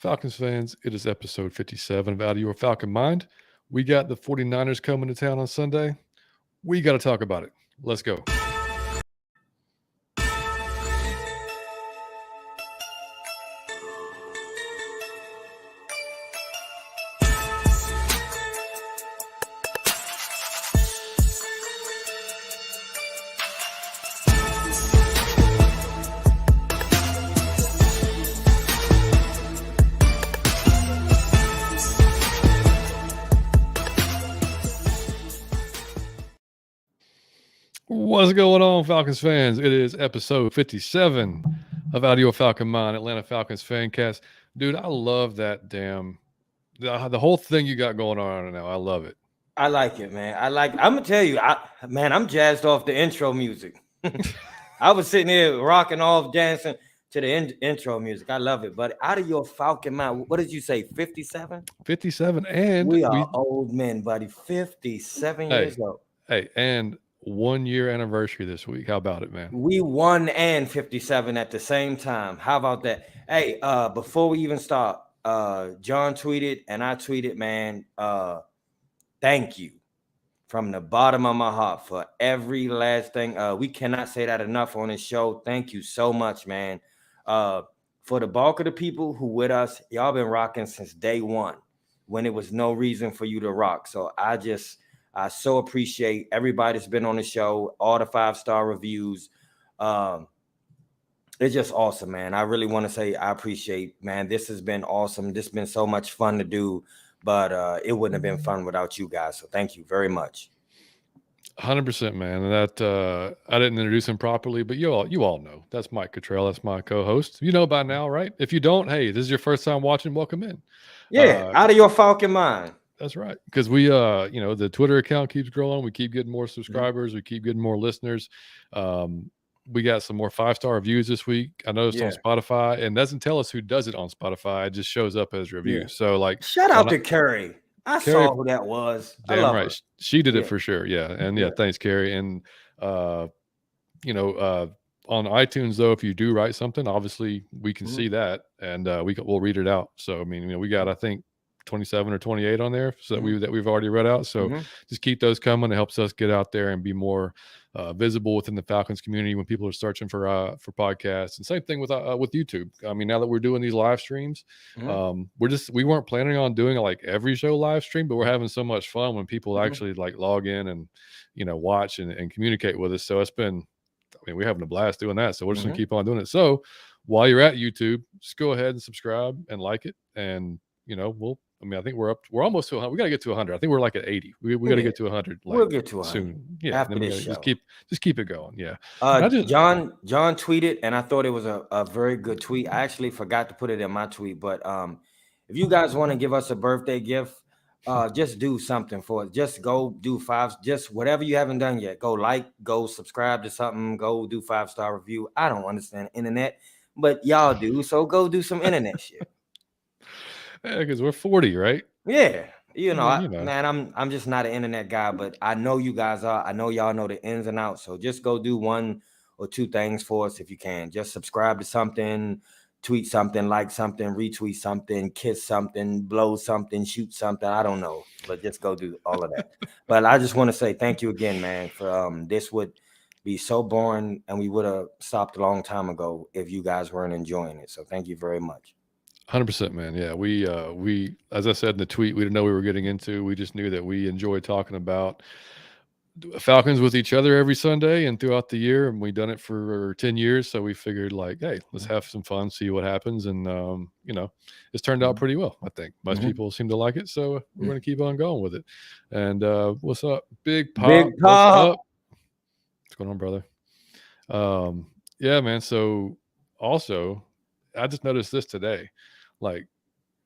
Falcons fans, it is episode 57 of Out of Your Falcon Mind. We got the 49ers coming to town on Sunday. We got to talk about it. Let's go. What's going on, Falcons fans? It is episode 57 of Out of Your Falcon Mind, Atlanta Falcons Fancast. Dude, I love that the whole thing you got going on right now. I love it. I like it, man. I'm gonna tell you, I'm jazzed off the intro music. I was sitting here rocking off, dancing to the intro music. I love it. But Out of Your Falcon Mind, what did you say? 57? 57, and we are old men, buddy. 57 years old. Hey, and 1 year anniversary this week. How about it, man? We won and 57 at the same time. How about that? Hey, before we even start, John tweeted and I tweeted, man, thank you from the bottom of my heart for every last thing. We cannot say that enough on this show. Thank you so much, man. For the bulk of the people who with us, y'all been rocking since day one when it was no reason for you to rock. So I so appreciate everybody that's been on the show, all the 5-star reviews. It's just awesome, man. I really want to say I appreciate, man. This has been awesome. This has been so much fun to do, but it wouldn't have been fun without you guys. So thank you very much. 100%, man. That I didn't introduce him properly, but you all know. That's Mike Cottrell. That's my co-host. You know by now, right? If you don't, hey, this is your first time watching. Welcome in. Yeah, Out of Your Falcon Mind. That's right. Because we, the Twitter account keeps growing. We keep getting more subscribers. We keep getting more listeners. We got some more 5-star reviews this week. I noticed on Spotify, and doesn't tell us who does it on Spotify. It just shows up as reviews. Yeah. So, shout out to Carrie. I saw who that was. Damn right. Her. She did it for sure. Yeah. And thanks, Carrie. And, on iTunes, though, if you do write something, obviously we can see that, and we'll read it out. So, I mean, we got, I think, 27 or 28 on there that we've already read out. So just keep those coming. It helps us get out there and be more visible within the Falcons community when people are searching for podcasts. And same thing with YouTube. I mean, now that we're doing these live streams, we weren't planning on doing like every show live stream, but we're having so much fun when people actually like log in and watch and communicate with us. So we're having a blast doing that. So we're just gonna keep on doing it. So while you're at YouTube, just go ahead and subscribe and like it, and I think we're almost to 100. We got to get to 100. I think we're like at 80. We got to get to 100. We'll get to 100 soon. Yeah. After this show. Just keep it going. Yeah. John tweeted, and I thought it was a very good tweet. I actually forgot to put it in my tweet, but if you guys want to give us a birthday gift, just do something for it. Just go do 5, just whatever you haven't done yet. Go subscribe to something, go do 5-star review. I don't understand internet, but y'all do. So go do some internet shit. Yeah, because we're 40, right? Yeah. Man, I'm just not an internet guy, but I know you guys are. I know y'all know the ins and outs. So just go do 1 or 2 things for us if you can. Just subscribe to something, tweet something, like something, retweet something, kiss something, blow something, shoot something. I don't know, but just go do all of that. But I just want to say thank you again, man, for this would be so boring, and we would have stopped a long time ago if you guys weren't enjoying it. So thank you very much. 100%, man. Yeah, we as I said in the tweet, we didn't know we were getting into. We just knew that we enjoy talking about Falcons with each other every Sunday and throughout the year, and we've done it for 10 years. So we figured, like, hey, let's have some fun, see what happens, and it's turned out pretty well. I think most people seem to like it, so we're going to keep on going with it. And what's up, Big Pop? Big Pop. What's going on, brother? Yeah, man. So also, I just noticed this today. Like,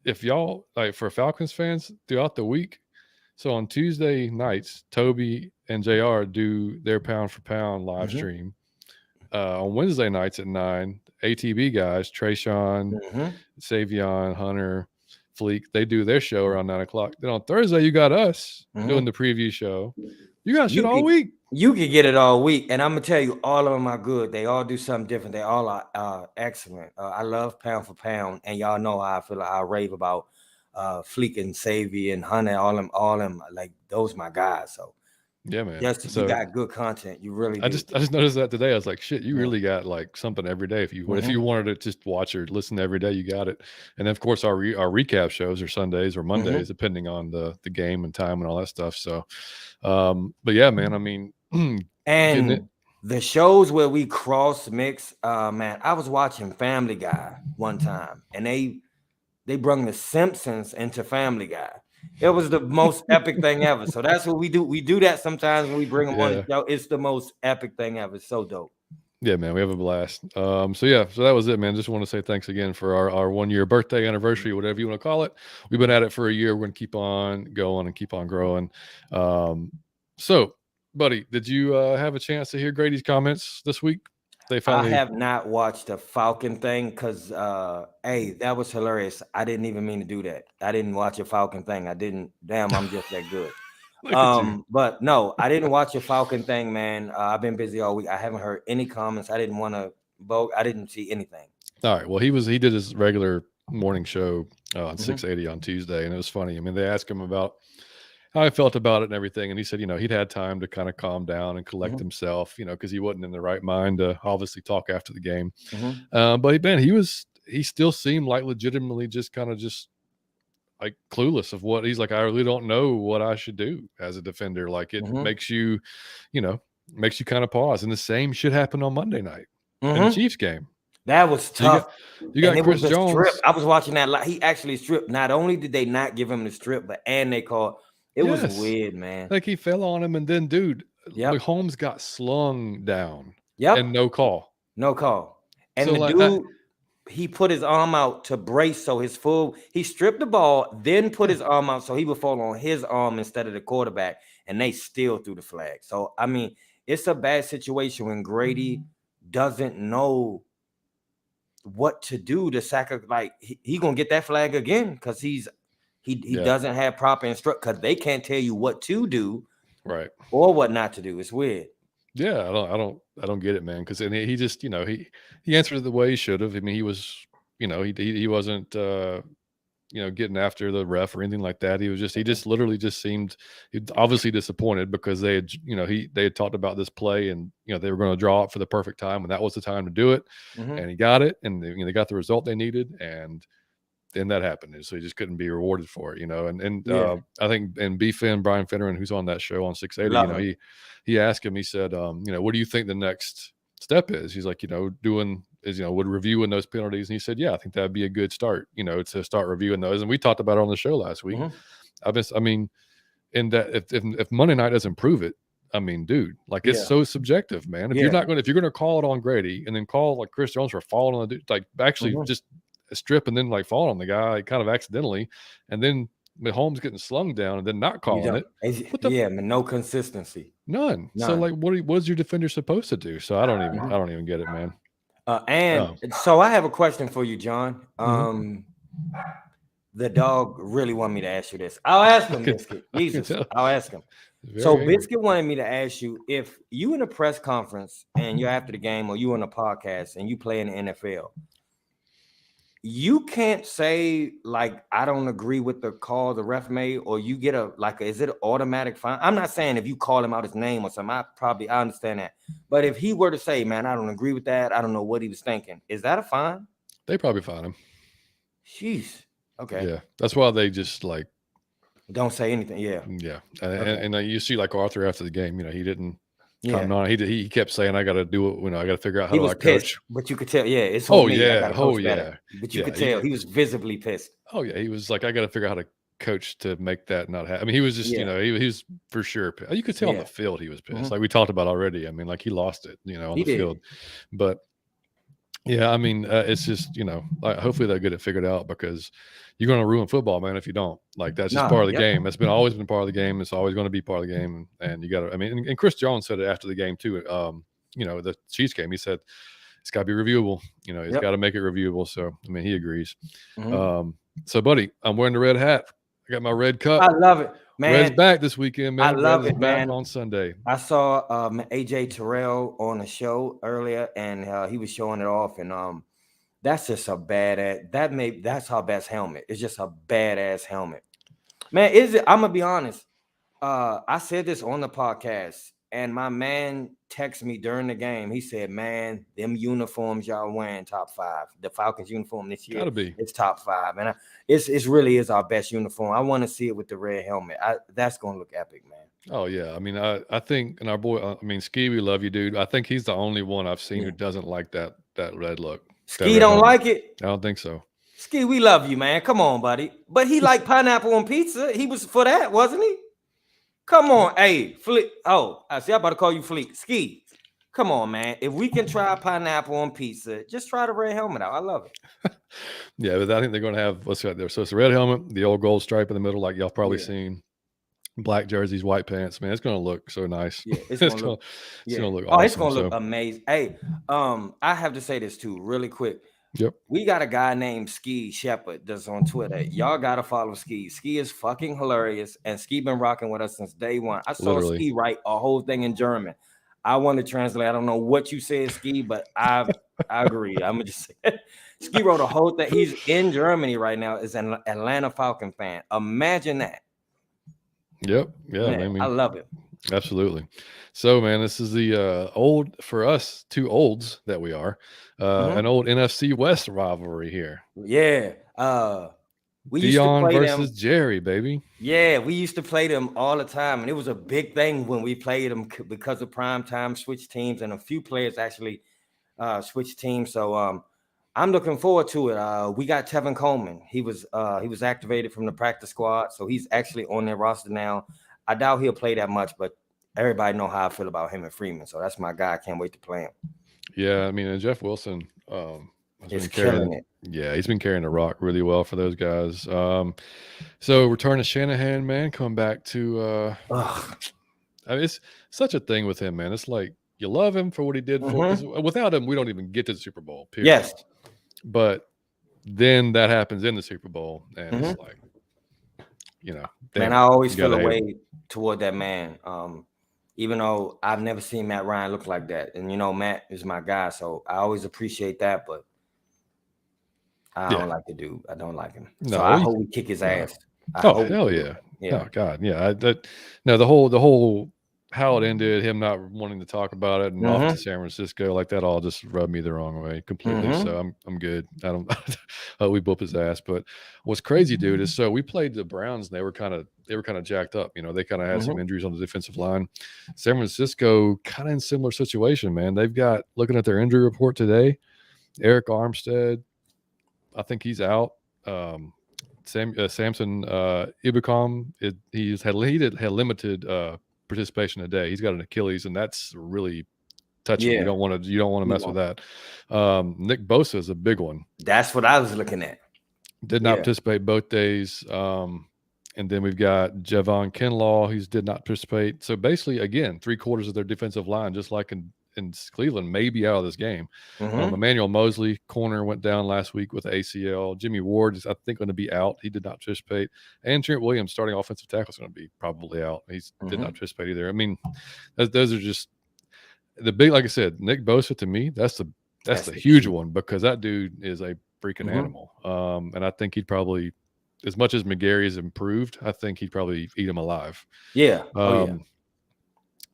if y'all, like, for Falcons fans throughout the week, so on Tuesday nights, Toby and JR do their pound for pound live stream. On Wednesday nights at 9, ATB guys, Trayshawn, Savion, Hunter, Fleek, they do their show around 9 o'clock. Then on Thursday, you got us doing the preview show. You got shit all week. You can get it all week, and I'm gonna tell you, all of them are good. They all do something different. They all are excellent. I love pound for pound, and y'all know how I feel. I rave about Fleek and Savvy and Hunter. All them, like those my guys. So Yeah, man. yes, So you got good content. You really do. I just noticed that today. I was like, shit, you really got like something every day. If you wanted to just watch or listen every day, you got it. And then, of course, our recap shows are Sundays or Mondays, depending on the game and time and all that stuff. So, but yeah, man. I mean, and the shows where we cross mix, man. I was watching Family Guy one time, and they brung the Simpsons into Family Guy. It was the most epic thing ever. So that's what we do. We do that sometimes when we bring them on the show. It's the most epic thing ever. It's so dope. Yeah, man, we have a blast. So that was it, man. Just want to say thanks again for our 1 year birthday anniversary, whatever you want to call it. We've been at it for a year. We're gonna keep on going and keep on growing. So, buddy, did you have a chance to hear Grady's comments this week? I have not watched the Falcon thing because hey, that was hilarious. I didn't even mean to do that. I didn't watch a Falcon thing. I didn't. Damn, I'm just that good. But no, I didn't watch a Falcon thing, man. I've been busy all week. I haven't heard any comments. I didn't want to vote. I didn't see anything. All right. Well, he did his regular morning show on 680 on Tuesday, and it was funny. I mean, they asked him about how I felt about it and everything, and he said, he'd had time to kind of calm down and collect himself, because he wasn't in the right mind to obviously talk after the game. But man, he still seemed like legitimately just like clueless of what he's like. I really don't know what I should do as a defender. Like it makes you, kind of pause. And the same shit happened on Monday night in the Chiefs game. That was tough. You got Chris Jones. Strip. I was watching that. He actually stripped. Not only did they not give him the strip, but they called. It was weird, man. Like he fell on him, and then like Holmes got slung down. And no call. No call. And so dude. He put his arm out to brace, so he stripped the ball, then put his arm out so he would fall on his arm instead of the quarterback, and they still threw the flag. So I mean, it's a bad situation when Grady doesn't know what to do to sack. Like he gonna get that flag again because he doesn't have proper instruction because they can't tell you what to do, right, or what not to do. It's weird. Yeah, I don't get it, man. Because he just, he answered it the way he should have. I mean, he was, he wasn't, getting after the ref or anything like that. He just literally just seemed obviously disappointed because they had, they had talked about this play and they were going to draw it for the perfect time and that was the time to do it, and he got it, and they got the result they needed, and then that happened, and so he just couldn't be rewarded for it, I think, and Brian Finneran, who's on that show on 680, he asked him, he said, what do you think the next step is? He's like, would reviewing those penalties, and he said, I think that'd be a good start, to start reviewing those, and we talked about it on the show last week. In that if Monday night doesn't prove it, I mean, dude, like it's so subjective, man. If you're going to call it on Grady and then call like Chris Jones for falling on the dude, like actually just a strip and then like fall on the guy kind of accidentally, and then Holmes getting slung down and then not calling it. No consistency, none. So like, what is your defender supposed to do? So I don't even get it, man. So I have a question for you, John. The dog really wanted me to ask you this. I'll ask him, Biscuit. Jesus, I'll ask him. So Biscuit wanted me to ask you, if you in a press conference and you're after the game, or you on a podcast and you play in the NFL, you can't say like, I don't agree with the call the ref made, or you get is it an automatic fine? I'm not saying if you call him out his name or something, I understand that. But if he were to say, man, I don't agree with that, I don't know what he was thinking, is that a fine? They probably fine him. Jeez. Okay. Yeah. That's why they just like don't say anything. Yeah. Yeah. And you see like Arthur after the game, he didn't. Yeah. He kept saying, I got to do it. I got to figure out how to coach. But you could tell, it's But you could tell he was visibly pissed. Oh yeah, he was like, I got to figure out how to coach to make that not happen. I mean, he was just, he was for sure pissed. You could tell on the field he was pissed, like we talked about already. I mean, like he lost it, on the field. But yeah, I mean, it's just hopefully they'll get it figured out, because you're going to ruin football, man, if you don't. Like that's just part of the game. That's always been part of the game. It's always going to be part of the game, and you got to. I mean, and Chris Jones said it after the game too. The Chiefs game, he said it's got to be reviewable. He's got to make it reviewable. So I mean, he agrees. So, buddy, I'm wearing the red hat. I got my red cup. I love it. Man, Red's back this weekend, man. I love Red is it, back man. on Sunday. I saw AJ Terrell on the show earlier, and he was showing it off, and that's just a badass. That's our best helmet. It's just a badass helmet, man. I'm gonna be honest. I said this on the podcast, and my man texted me during the game. He said, "Man, them uniforms y'all wearing top 5. The Falcons uniform this year, Gotta be. it's top 5, and it's really is our best uniform. I want to see it with the red helmet. That's gonna look epic, man." Oh yeah, I mean, I think, and our boy, Ski, we love you, dude. I think he's the only one I've seen who doesn't like that red look. Ski don't like it. I don't think so. Ski, we love you, man. Come on, buddy. But he liked pineapple on pizza. He was for that, wasn't he? Come on, hey, Fleet. Oh, I see. I'm about to call you Fleet. Ski. Come on, man. If we can try pineapple on pizza, just try the red helmet out. I love it. Yeah, but I think they're going to have, what's right there? So it's a red helmet, the old gold stripe in the middle, like y'all probably seen. Black jerseys, white pants, man. It's going to look so nice. Yeah, it's going to look awesome. Oh, it's going to look amazing. Hey, I have to say this too, really quick. Yep. We got a guy named Ski Shepherd that's on Twitter. Y'all got to follow Ski. Ski is fucking hilarious, and Ski been rocking with us since day one. I saw Ski write a whole thing in German. I want to translate. I don't know what you said, Ski, but I agree. I'm gonna just say Ski wrote a whole thing. He's in Germany right now. Is an Atlanta Falcon fan. Imagine that. Yep. Yeah, man, I love it. Absolutely. So, man, this is the old, for us, two olds that we are, an old NFC West rivalry here. Yeah. We Dion used to play versus them. Jerry, baby. Yeah, we used to play them all the time, and it was a big thing when we played them because of primetime switch teams, and a few players actually switched teams. So I'm looking forward to it. We got Tevin Coleman. He was activated from the practice squad, so he's actually on their roster now. I doubt he'll play that much, but everybody know how I feel about him and Freeman. So that's my guy. I can't wait to play him. Yeah, I mean, and Jeff Wilson is killing it. Yeah, he's been carrying the rock really well for those guys. So return to Shanahan, man, come back to I mean, it's such a thing with him, man. It's like you love him for what he did for us. Without him, we don't even get to the Super Bowl, period. Yes. But then that happens in the Super Bowl, and it's like, man, I always feel a way toward that man. Even though I've never seen Matt Ryan look like that. And, Matt is my guy, so I always appreciate that, but I don't like the dude. I don't like him. So I hope we kick his ass. Hell yeah. Oh, God, yeah. The whole how it ended, him not wanting to talk about it, and off to San Francisco, like that all just rubbed me the wrong way completely. So I'm good. I don't we whoop his ass. But what's crazy, dude, is so we played the Browns, and they were kind of jacked up. They kind of had some injuries on the defensive line. San Francisco kind of in similar situation, man. They've got, looking at their injury report today, Eric Armstead, I think he's out. Samson Ibukam, he had limited participation today. He's got an Achilles, and that's really touchy. You don't want to mess with that. Nick Bosa is a big one. That's what I was looking at. Did not participate both days. And then we've got Javon Kinlaw, who did not participate. So basically, again, 3/4 of their defensive line, just like in Cleveland, may be out of this game. Emmanuel Mosley, corner, went down last week with ACL. Jimmy Ward is, I think, going to be out. He did not participate. And Trent Williams, starting offensive tackle, is going to be probably out. He did not participate either. I mean, those are just the big, like I said, Nick Bosa, to me, that's the huge one, because that dude is a freaking animal. And I think he'd probably, as much as McGarry has improved, I think he'd probably eat him alive. Yeah.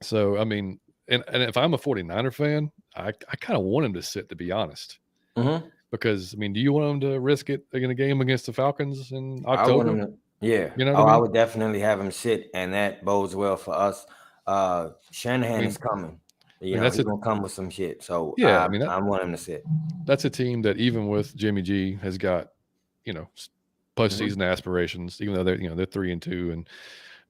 So, I mean, and if I'm a 49er fan, I kind of want him to sit, to be honest. Because, I mean, do you want him to risk it in a game against the Falcons in October? I want him to, I would definitely have him sit, and that bodes well for us. Shanahan is coming. He's going to come with some shit. So, I want him to sit. That's a team that, even with Jimmy G, has got, postseason aspirations, even though they're 3-2,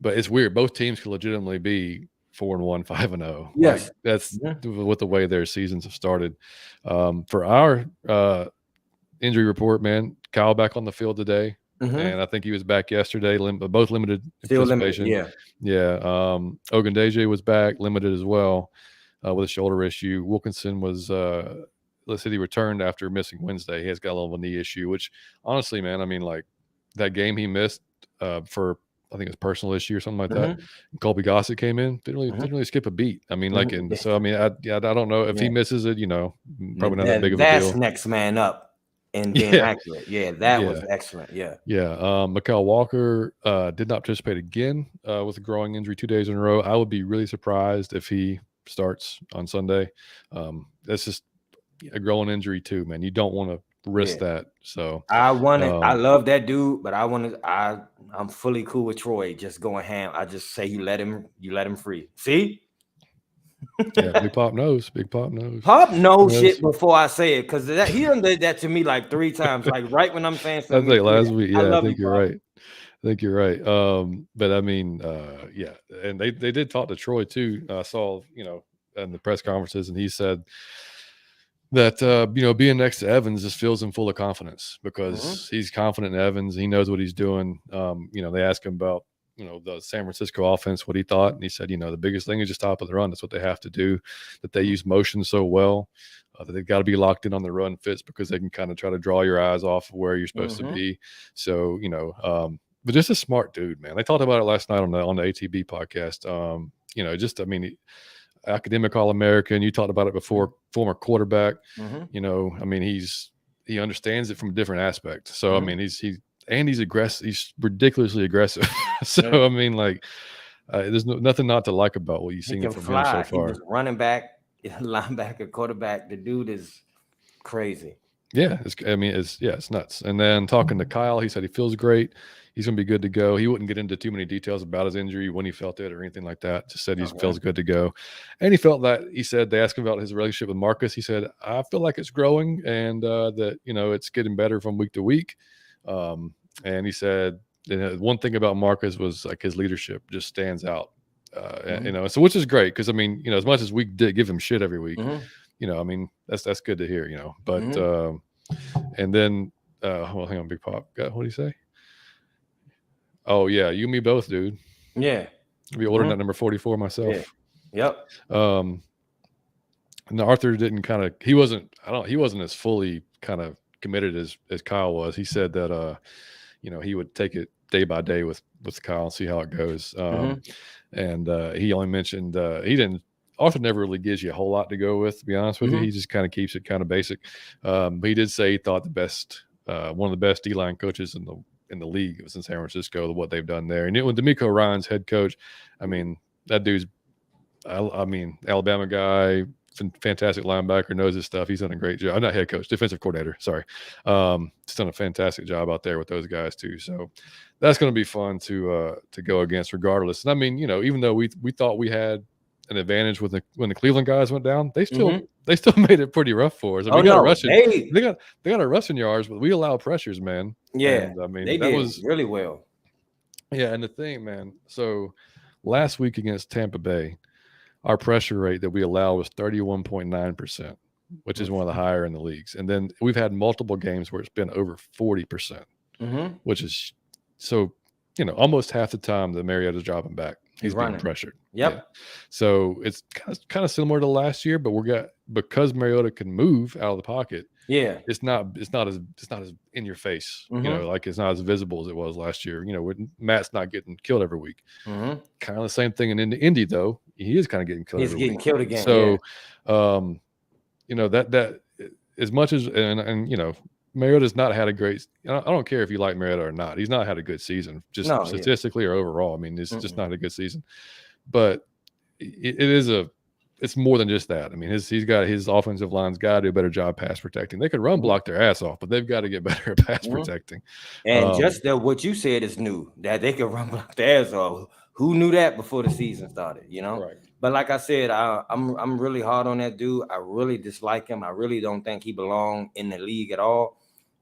but it's weird. Both teams could legitimately be 4-1, 5-0. Yes, like, that's with the way their seasons have started. For our injury report, man, Kyle back on the field today, and I think he was back yesterday. Both limited participation. Ogundeji was back, limited as well, with a shoulder issue. Wilkinson was. Let's say he returned after missing Wednesday. He has got a little of a knee issue, which honestly, man, I mean, like that game he missed for I think it's personal issue or something like that. Colby Gossett came in, didn't really skip a beat. I mean, like, and so I mean, I don't know if he misses it. Probably not that big of a deal. That's next man up and being accurate. Yeah, that was excellent. Yeah. Mykal Walker did not participate again with a growing injury 2 days in a row. I would be really surprised if he starts on Sunday. That's just a growing injury too, man. You don't want to risk that. So I love that dude, but I'm fully cool with Troy just going ham. I just say you let him free. See? Yeah, Big Pop knows. Pop knows shit before I say it, because he done did that to me like 3 times. Like right when I'm saying something. I think last week. Yeah, I think you're right. But I mean, and they did talk to Troy too. I saw, in the press conferences, and he said that being next to Evans just fills him full of confidence because he's confident in Evans. He knows what he's doing. They asked him about the San Francisco offense, what he thought, and he said, the biggest thing is just stop at the run. That's what they have to do. That they use motion so well that they've got to be locked in on the run fits because they can kind of try to draw your eyes off of where you're supposed to be. So but just a smart dude, man. They talked about it last night on the ATB podcast. Academic All-American. You talked about it before. Former quarterback. I mean, he understands it from a different aspect. So I mean, he's aggressive. He's ridiculously aggressive. So I mean, like, there's nothing not to like about what you've seen from him so far. He was running back, linebacker, quarterback. The dude is crazy. Yeah, it's nuts. And then talking to Kyle, he said he feels great. He's going to be good to go. He wouldn't get into too many details about his injury, when he felt it or anything like that. Just said he feels good to go. And he said they asked him about his relationship with Marcus. He said, I feel like it's growing and that, it's getting better from week to week. And he said, one thing about Marcus was like his leadership just stands out, so which is great. Cause I mean, as much as we did give him shit every week, I mean, that's good to hear, but, and then, well, hang on, Big Pop. What do you say? Oh yeah. You and me both, dude. Yeah. I'll be ordering that number 44 myself. Yeah. Yep. And Arthur didn't he wasn't as fully kind of committed as Kyle was. He said that, he would take it day by day with Kyle and see how it goes. And he only mentioned, Arthur never really gives you a whole lot to go with, to be honest with you. He just kind of keeps it kind of basic. But he did say he thought one of the best D-line coaches in the league was in San Francisco, what they've done there. And when D'Amico Ryan's head coach, I mean, that dude's, Alabama guy, fantastic linebacker, knows his stuff. He's done a great job. I'm not head coach, defensive coordinator. Sorry. He's done a fantastic job out there with those guys too. So that's going to be fun to go against regardless. And I mean, even though we thought we had an advantage when the Cleveland guys went down, they still made it pretty rough for us. I mean, they got our rushing yards, but we allow pressures, man. Yeah. And, I mean, they did really well. Yeah. And the thing, man, so last week against Tampa Bay, our pressure rate that we allow was 31.9%, which is one of the higher in the leagues. And then we've had multiple games where it's been over 40%, which is so, almost half the time that Mariota's dropping back, he's being pressured. Yep. Yeah. So it's kind of similar to last year, but because Mariota can move out of the pocket. Yeah. It's not as in your face, like it's not as visible as it was last year. When Matt's not getting killed every week. Kind of the same thing in Indy, though. He is kind of getting killed. He's getting killed again. So, that as much as and Mariota's not had a great. I don't care if you like Mariota or not. He's not had a good season, just statistically or overall. I mean, it's just not a good season. But it's more than just that. I mean, he's got his offensive line's got to do a better job pass protecting. They could run block their ass off, but they've got to get better at pass protecting. And just what you said is new, that they could run block their ass off. Who knew that before the season started? Right. But like I said, I'm really hard on that dude. I really dislike him. I really don't think he belongs in the league at all.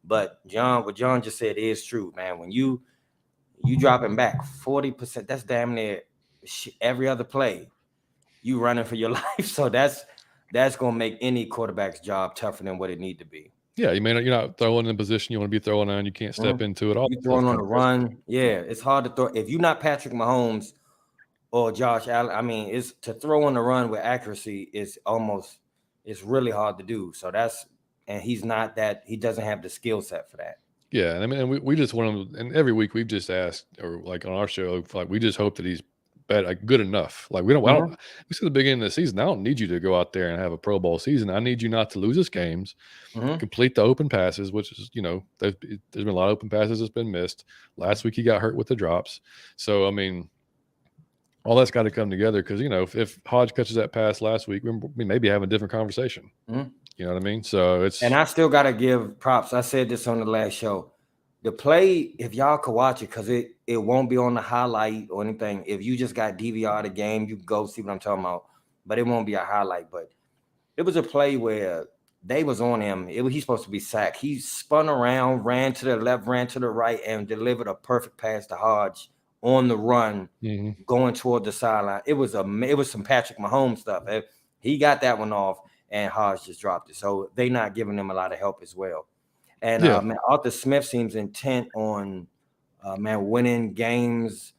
But what John just said is true, man. When you dropping back 40%, that's damn near every other play. You running for your life. So that's gonna make any quarterback's job tougher than what it need to be. Yeah, you're not throwing in a position you want to be throwing on. You can't step into it all. You're throwing on the run. Yeah, it's hard to throw. If you're not Patrick Mahomes or Josh Allen, I mean, it's to throw on the run with accuracy it's really hard to do. So and he's not that. He doesn't have the skill set for that. Yeah, and I mean, and we just want him. And every week we've just asked, or like on our show, like we just hope that he's like good enough. Like we don't. Mhm. We said at the beginning of the season, I don't need you to go out there and have a Pro Bowl season. I need you not to lose us games, Mhm. complete the open passes, which is there's been a lot of open passes that's been missed. Last week he got hurt with the drops, so I mean. All that's got to come together because if Hodge catches that pass last week, we may be having a different conversation. Mhm. You know what I mean? So it's And I still gotta give props. I said this on the last show. The play, if y'all could watch it, because it won't be on the highlight or anything. If you just got DVR the game, you can go see what I'm talking about. But it won't be a highlight. But it was a play where they was on him. He's supposed to be sacked. He spun around, ran to the left, ran to the right, and delivered a perfect pass to Hodge on the run, going toward the sideline. It was some Patrick Mahomes stuff. He got that one off, and Hodge just dropped it. So they not giving him a lot of help as well. And man, Arthur Smith seems intent on winning games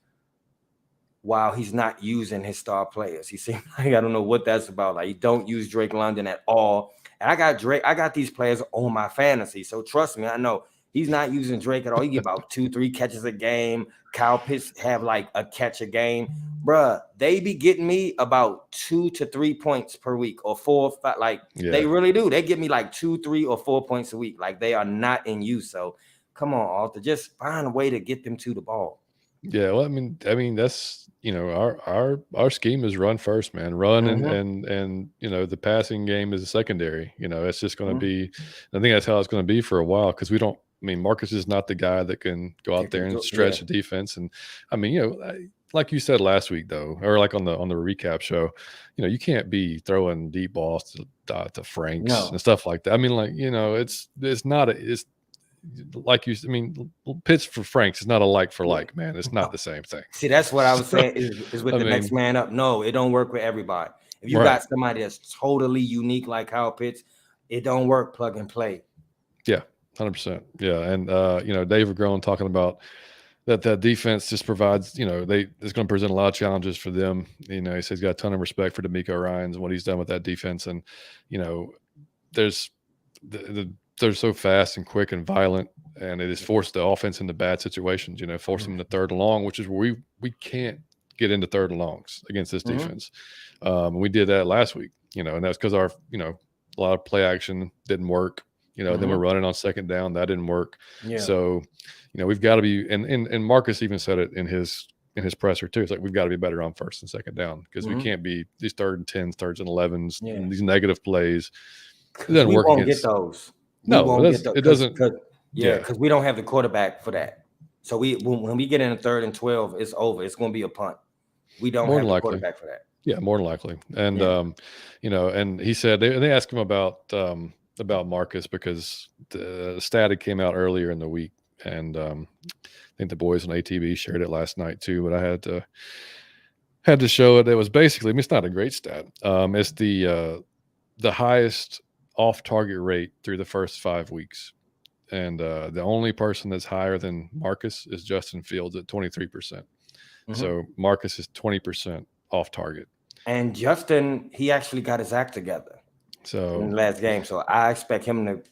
while he's not using his star players. He seems like I don't know what that's about. Like, he don't use Drake London at all. And I got these players on my fantasy. So trust me, I know he's not using Drake at all. He get about 2-3 catches a game. Kyle Pitts have like a catch a game. Bruh, they be getting me about 2 to 3 points per week, or 4 or 5. Like, they really do. They get me like 2, 3, or 4 points a week. Like, they are not in use. So come on, Arthur, just find a way to get them to the ball. Yeah, well, I mean that's our scheme is run first, man. Run and the passing game is a secondary. It's just going to be. I think that's how it's going to be for a while because we don't. I mean, Marcus is not the guy that can go out there and stretch the defense. And I mean, like you said last week though, or like on the recap show, you can't be throwing deep balls to Franks and stuff like that. I mean, like it's not it's. Like I mean, Pitts for Franks is not a like for like, man. It's not the same thing. See, that's what I was saying is with next man up. No, it don't work with everybody. If you got somebody that's totally unique like Kyle Pitts, it don't work plug and play. Yeah, 100%. Yeah, and Dave Grown talking about that defense just provides. It's going to present a lot of challenges for them. He says he's got a ton of respect for DeMeco Ryans and what he's done with that defense, and there's they're so fast and quick and violent, and it has forced the offense into bad situations. Force them to third and long, which is where we can't get into third and longs against this defense. We did that last week, and that's because our a lot of play action didn't work. Then we're running on second down, that didn't work. So we've got to be, and Marcus even said it in his presser too. It's like we've got to be better on first and second down because we can't be these 3rd and 10s, 3rds and 11s, and these negative plays. It doesn't work. Won't get those. It doesn't. Because we don't have the quarterback for that. So when we get in a 3rd and 12, it's over. It's going to be a punt. We don't have the quarterback for that. Yeah, more than likely. And and he said they asked him about Marcus because the stat came out earlier in the week, and I think the boys on ATB shared it last night too. But I had to show it. It was basically, I mean, it's not a great stat. It's the highest off-target rate through the first 5 weeks, and the only person that's higher than Marcus is Justin Fields at 23%. So Marcus is 20% off target, and Justin, he actually got his act together in the last game, so I expect him to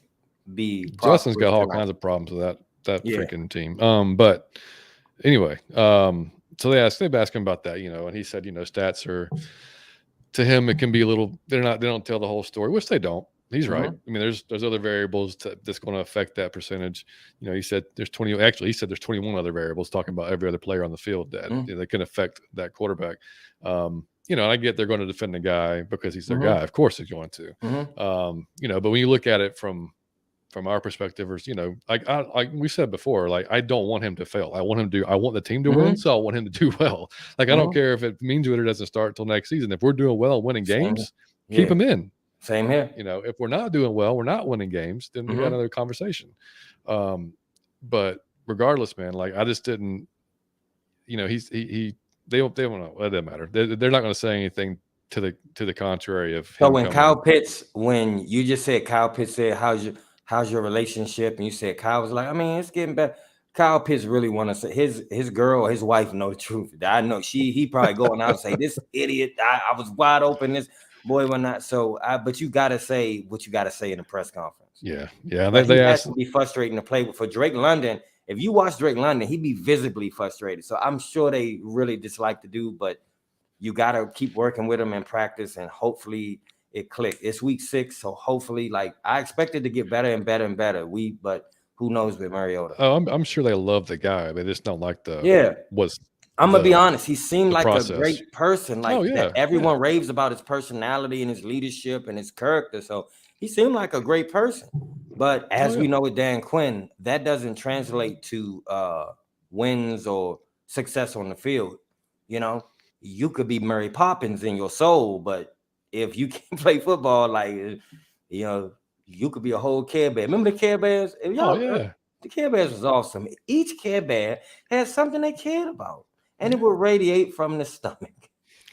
be. Justin's got all kinds of problems with that freaking team. But anyway, so they asked him about that, and he said, stats are, to him, it can be a little. They don't tell the whole story, which they don't. He's right. I mean, there's other variables that's going to affect that percentage. He said there's 20. Actually, he said there's 21 other variables, talking about every other player on the field that that can affect that quarterback. And I get they're going to defend the guy because he's their guy. Of course, they're going to. But when you look at it from our perspective, or like we said before, like I don't want him to fail. I want the team to win, so I want him to do well. Like I don't care if it means it or doesn't start until next season. If we're doing well, winning games, keep him in. Same here. If we're not doing well, we're not winning games, then we got another conversation. But regardless, man, like I just didn't, they don't know. It doesn't matter. They're not going to say anything to the contrary of. So when you just said Kyle Pitts said, how's your relationship? And you said Kyle was like, I mean, it's getting better. Kyle Pitts really want to say his girl or his wife know the truth. I know he probably going out and say, this idiot, I was wide open, this boy were not. So but you gotta say what you gotta say in the press conference. Yeah. But They he has asked. to be frustrating to play with. For Drake London, if you watch Drake London, he'd be visibly frustrated. So I'm sure they really dislike the dude, but you got to keep working with him in practice, and hopefully it clicked. It's week 6, so hopefully, like, I expect it to get better and better and better. But who knows with Mariota? Oh, I'm sure they love the guy. They just don't like what's I'm gonna be honest. He seemed like a process. great person, like Oh, yeah, that. Everyone raves about his personality and his leadership and his character. So he seemed like a great person. But as we know with Dan Quinn, that doesn't translate to wins or success on the field. You know, you could be Mary Poppins in your soul, but if you can't play football, like, you know, you could be a whole Care Bear. Remember the Care Bears? The Care Bears was awesome. Each Care Bear had something they cared about, and it would radiate from the stomach.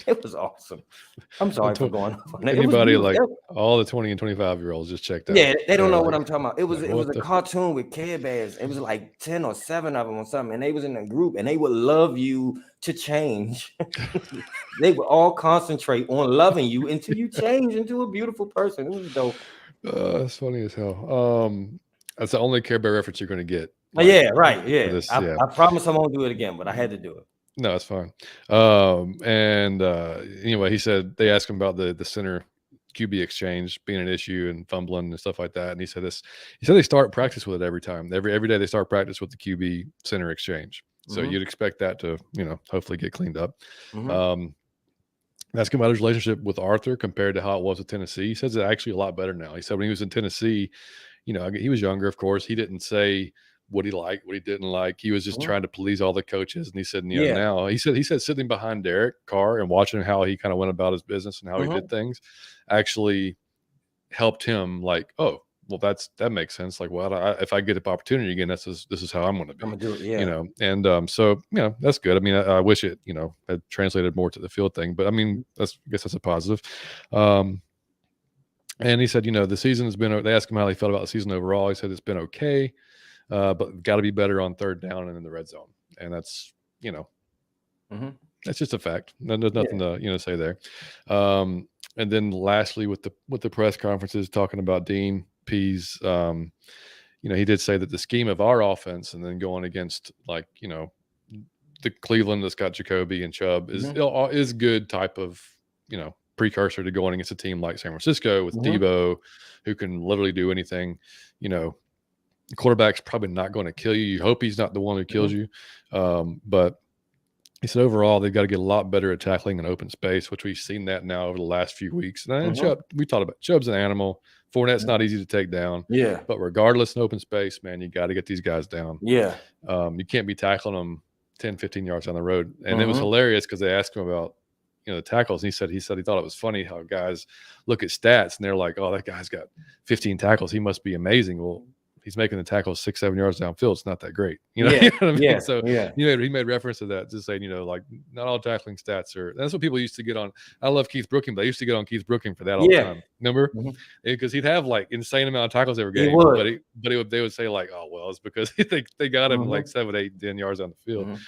It was awesome. I'm sorry for going off on that. Anybody like all the 20 and 25-year-olds just checked out. Yeah, they don't know what I'm talking about. It was a cartoon with Care Bears. It was like 10 or 7 of them or something, and they was in a group, and they would love you to change. They would all concentrate on loving you until you change into a beautiful person. It was dope. That's funny as hell. That's the only Care Bear reference you're going to get. Like, yeah, right. Yeah. This, I promise I won't do it again, but I had to do it. No, it's fine. Anyway, he said they asked him about the center QB exchange being an issue and fumbling and stuff like that. And he said they start practice with it every time. Every day they start practice with the QB center exchange. So you'd expect that to, hopefully get cleaned up. Asking about his relationship with Arthur compared to how it was with Tennessee. He says it's actually a lot better now. He said when he was in Tennessee, he was younger, of course. He didn't say what he liked, what he didn't like. He was just trying to please all the coaches. And he said, now he said sitting behind Derek Carr and watching how he kind of went about his business and how he did things actually helped him, like, oh, well, that makes sense. Like, well, if I get an opportunity again, this is how I'm going to be. I'm gonna do it, And so that's good. I mean, I wish it had translated more to the field thing, but I mean, I guess that's a positive. And he said, the season has been. They asked him how he felt about the season overall. He said it's been okay, but got to be better on third down and in the red zone. And that's that's just a fact. There's nothing to say there. And then lastly, with the press conferences talking about Dean Pease, he did say that the scheme of our offense and then going against the Cleveland that's got Jacoby and Chubb is good type of, precursor to going against a team like San Francisco with Debo, who can literally do anything. The quarterback's probably not going to kill you. You hope he's not the one who kills you. But he said overall they've got to get a lot better at tackling in open space, which we've seen that now over the last few weeks. And Chubb, we talked about Chubb's an animal. Fournette's not easy to take down. Yeah. But regardless in open space, man, you got to get these guys down. Yeah. You can't be tackling them 10, 15 yards down the road. And it was hilarious because they asked him about the tackles. And he said he thought it was funny how guys look at stats and they're like, oh, that guy's got 15 tackles. He must be amazing. Well, he's making the tackles 6-7 yards downfield. It's not that great. You know what I mean? Yeah. So he made reference to that, just saying, like, not all tackling stats are. That's what people used to get on. I love Keith Brooking, but I used to get on Keith Brooking for that all the time. Remember? Because he'd have like insane amount of tackles every game. They would say like, oh well, it's because they got him like 7, 8, 10 yards on the field.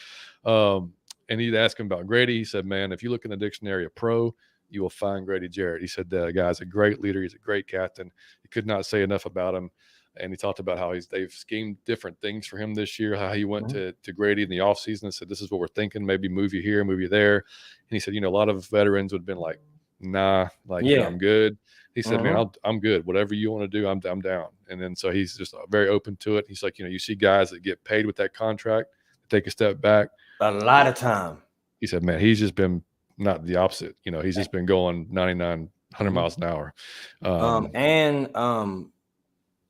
And he'd ask him about Grady. He said, man, if you look in the dictionary of pro, you will find Grady Jarrett. He said the guy's a great leader. He's a great captain. He could not say enough about him. And he talked about how they've schemed different things for him this year, how he went to Grady in the offseason and said, this is what we're thinking, maybe move you here, move you there. And he said, a lot of veterans would have been like, nah, I'm good. He said, man, I'm good. Whatever you want to do, I'm down. And then so he's just very open to it. He's like, you see guys that get paid with that contract, take a step back. A lot of time. He said, man, he's just been not the opposite. He's just been going 99, 100 miles an hour.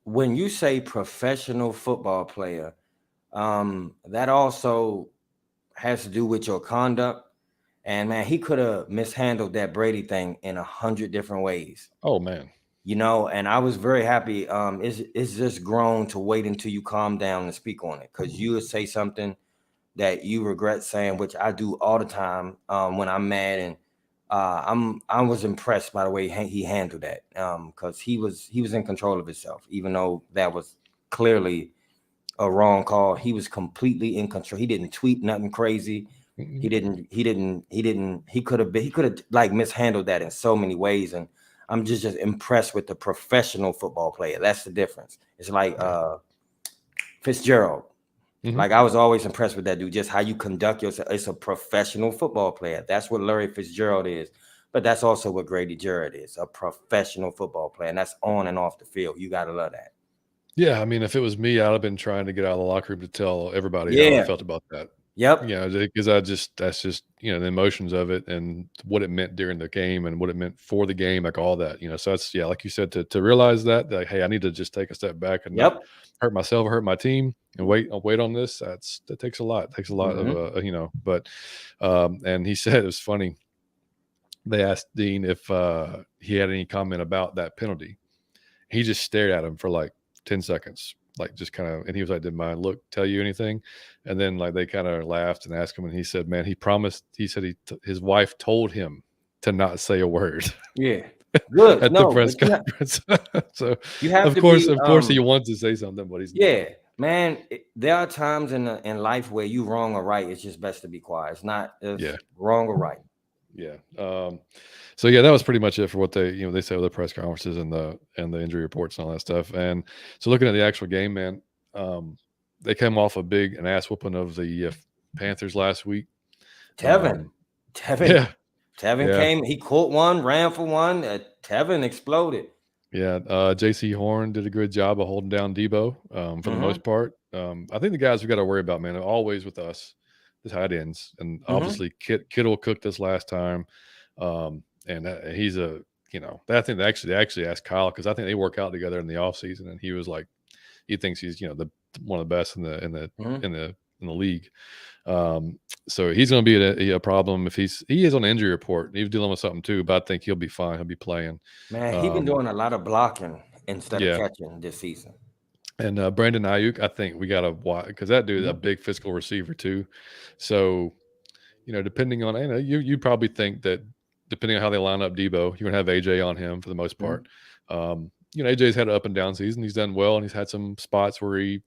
When you say professional football player, that also has to do with your conduct. And man, he could have mishandled that Brady thing in 100 different ways. Oh man. And I was very happy. It's just grown to wait until you calm down and speak on it, because you would say something that you regret saying, which I do all the time when I'm mad. And I was impressed by the way he handled that, because he was in control of himself, even though that was clearly a wrong call. He was completely in control. He didn't tweet nothing crazy. He could have like mishandled that in so many ways. And I'm just impressed with the professional football player. That's the difference. It's like Fitzgerald. Mm-hmm. Like I was always impressed with that dude, just how you conduct yourself. It's a professional football player. That's what Larry Fitzgerald is. But that's also what Grady Jarrett is, a professional football player. And that's on and off the field. You got to love that. Yeah, I mean, if it was me, I'd have been trying to get out of the locker room to tell everybody how I felt about that. Yep. Because that's just, the emotions of it and what it meant during the game and what it meant for the game, like all that, so that's, like you said, to realize that, like, hey, I need to just take a step back and not hurt myself or hurt my team and wait on this. That takes a lot. It takes a lot of, but, and he said, it was funny. They asked Dean if he had any comment about that penalty. He just stared at him for like 10 seconds. Like just kind of, and he was like, did my look tell you anything? And then like they kind of laughed and asked him, and he said, man, he said his wife told him to not say a word. Yeah. Good. At the press conference. So you have of course he wants to say something, but he's not. Man, there are times in life where you wrong or right. It's just best to be quiet. It's not wrong or right. Yeah. So yeah, that was pretty much it for what they say with the press conferences and the injury reports and all that stuff. And so looking at the actual game, man, they came off an ass whooping of the Panthers last week. Tevin came, he caught one, ran for one. Tevin exploded. Yeah, JC Horn did a good job of holding down Debo for the most part. I think the guys we got to worry about, man, are always with us, the tight ends, and obviously Kittle cooked us last time. And he's I think they actually asked Kyle, because I think they work out together in the offseason, and he was like, he thinks he's one of the best in the league. So he's going to be a problem if he is on the injury report. He's dealing with something too, but I think he'll be fine. He'll be playing. Man, he's been doing a lot of blocking instead of catching this season. And Brandon Ayuk, I think we got to watch, because that dude is a big physical receiver too. So, depending on, you probably think that depending on how they line up Debo, you're going to have AJ on him for the most part. AJ's had an up and down season. He's done well, and he's had some spots where he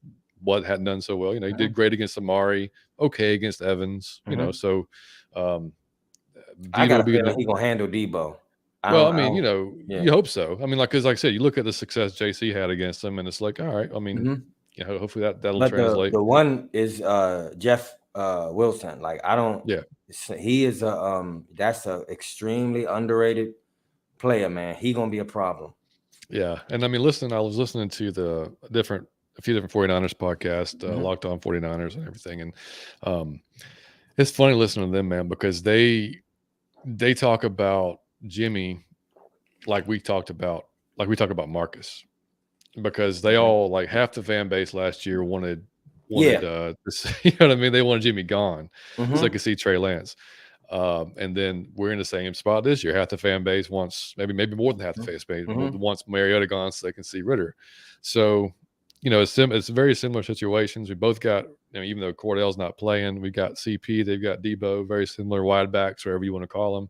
hadn't done so well. He did great against Amari, okay against Evans. So I got a feeling he's gonna handle Debo. You hope so. I mean, because like I said, you look at the success JC had against him, and it's like, all right. I mean, hopefully that'll translate. The one is Jeff Wilson. Like I don't. Yeah. He is that's a extremely underrated player, man. He gonna be a problem. Yeah, and I mean, I was listening to a few different 49ers podcasts, Locked On 49ers and everything. And it's funny listening to them, man, because they talk about Jimmy like we talk about Marcus, because they all, like, half the fan base last year wanted to see, you know what I mean? They wanted Jimmy gone so they could see Trey Lance. And then we're in the same spot this year. Half the fan base wants, maybe more than half the fan base wants Mariota gone so they can see Ritter. So, it's very similar situations. We both got, even though Cordell's not playing, we got CP, they've got Debo, very similar wide backs, whatever you want to call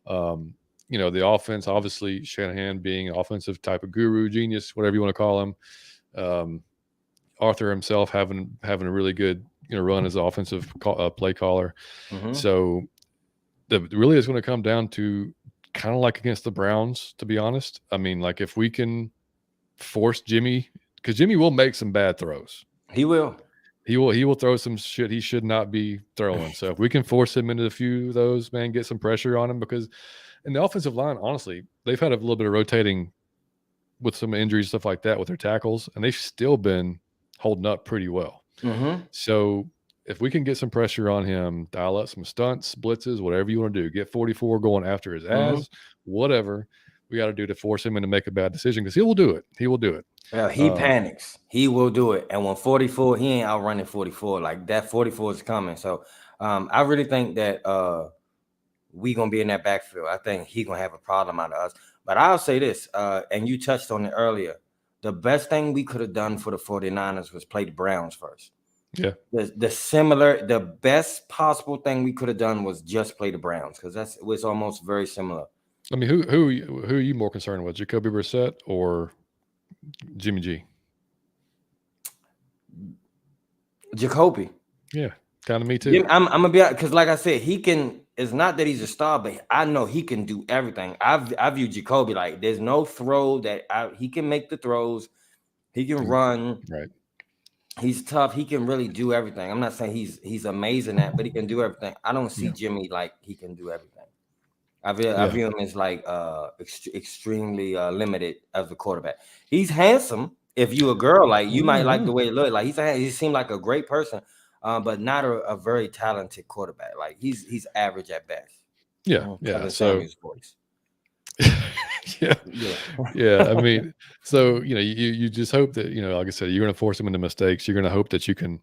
them. The offense, obviously Shanahan being an offensive type of guru, genius, whatever you want to call him. Arthur himself having a really good, run as an offensive play caller. So really is going to come down to kind of like against the Browns, to be honest. I mean, like, if we can force Jimmy, because Jimmy will make some bad throws. He will throw some shit he should not be throwing. So if we can force him into a few of those, man, get some pressure on him, because in the offensive line, honestly, they've had a little bit of rotating with some injuries, stuff like that with their tackles, and they've still been holding up pretty well. So if we can get some pressure on him, dial up some stunts, blitzes, whatever you want to do, get 44 going after his ass, whatever we got to do to force him into make a bad decision, because he will do it. He will do it. Well, he panics. He will do it. And when 44, he ain't outrunning 44. Like, that 44 is coming. So I really think that we going to be in that backfield. I think he going to have a problem out of us. But I'll say this, and you touched on it earlier. The best thing we could have done for the 49ers was play the Browns first. Yeah. The best possible thing we could have done was just play the Browns, because it was almost very similar. I mean, who are you more concerned with, Jacoby Brissett or Jimmy G? Jacoby. Yeah, kind of me too. I'm gonna be, because like I said, he can it's not that he's a star, but I know he can do everything. I view Jacoby like there's no throw that he can make the throws. He can run. Right. He's tough. He can really do everything. I'm not saying he's amazing at, but he can do everything. I don't see Jimmy like he can do everything. I view him as like extremely limited as a quarterback. He's handsome. If you a girl, like you might like the way he look. Like he seemed like a great person, but not a very talented quarterback. Like he's average at best. Yeah, yeah. So his voice. yeah. I mean, so you just hope that like I said, you're going to force him into mistakes. You're going to hope that you can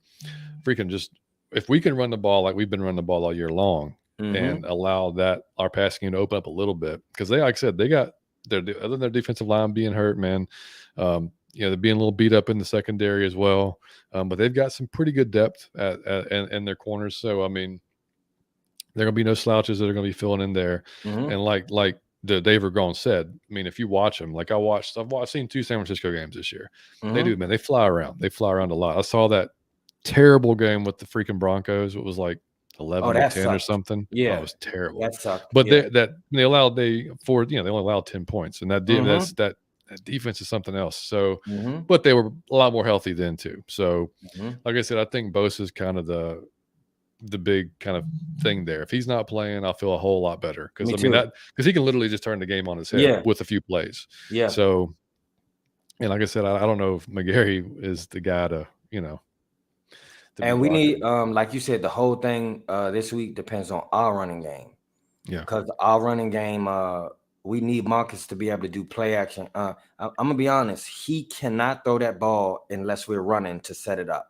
freaking just if we can run the ball like we've been running the ball all year long and allow that our passing game to open up a little bit because they, like I said, they got other than their defensive line being hurt, man. They're being a little beat up in the secondary as well, but they've got some pretty good depth in their corners. So I mean, there are going to be no slouches that are going to be filling in there, and like Dave Ragone said, I mean, if you watch them, like I've seen 2 San Francisco games this year. They do, man. They fly around. They fly around a lot. I saw that terrible game with the freaking Broncos. It was like 11-10 or something. Yeah, it was terrible. That sucked. But they only allowed 10 points, and that defense is something else. So, but they were a lot more healthy then too. So, like I said, I think Bosa is kind of the big kind of thing there. If he's not playing, I'll feel a whole lot better because because he can literally just turn the game on his head with a few plays. Yeah. So, and like I said, I don't know if McGarry is the guy to and we need, like you said, the whole thing this week depends on our running game. Yeah. Because our running game, we need Marcus to be able to do play action. I'm gonna be honest, he cannot throw that ball unless we're running to set it up.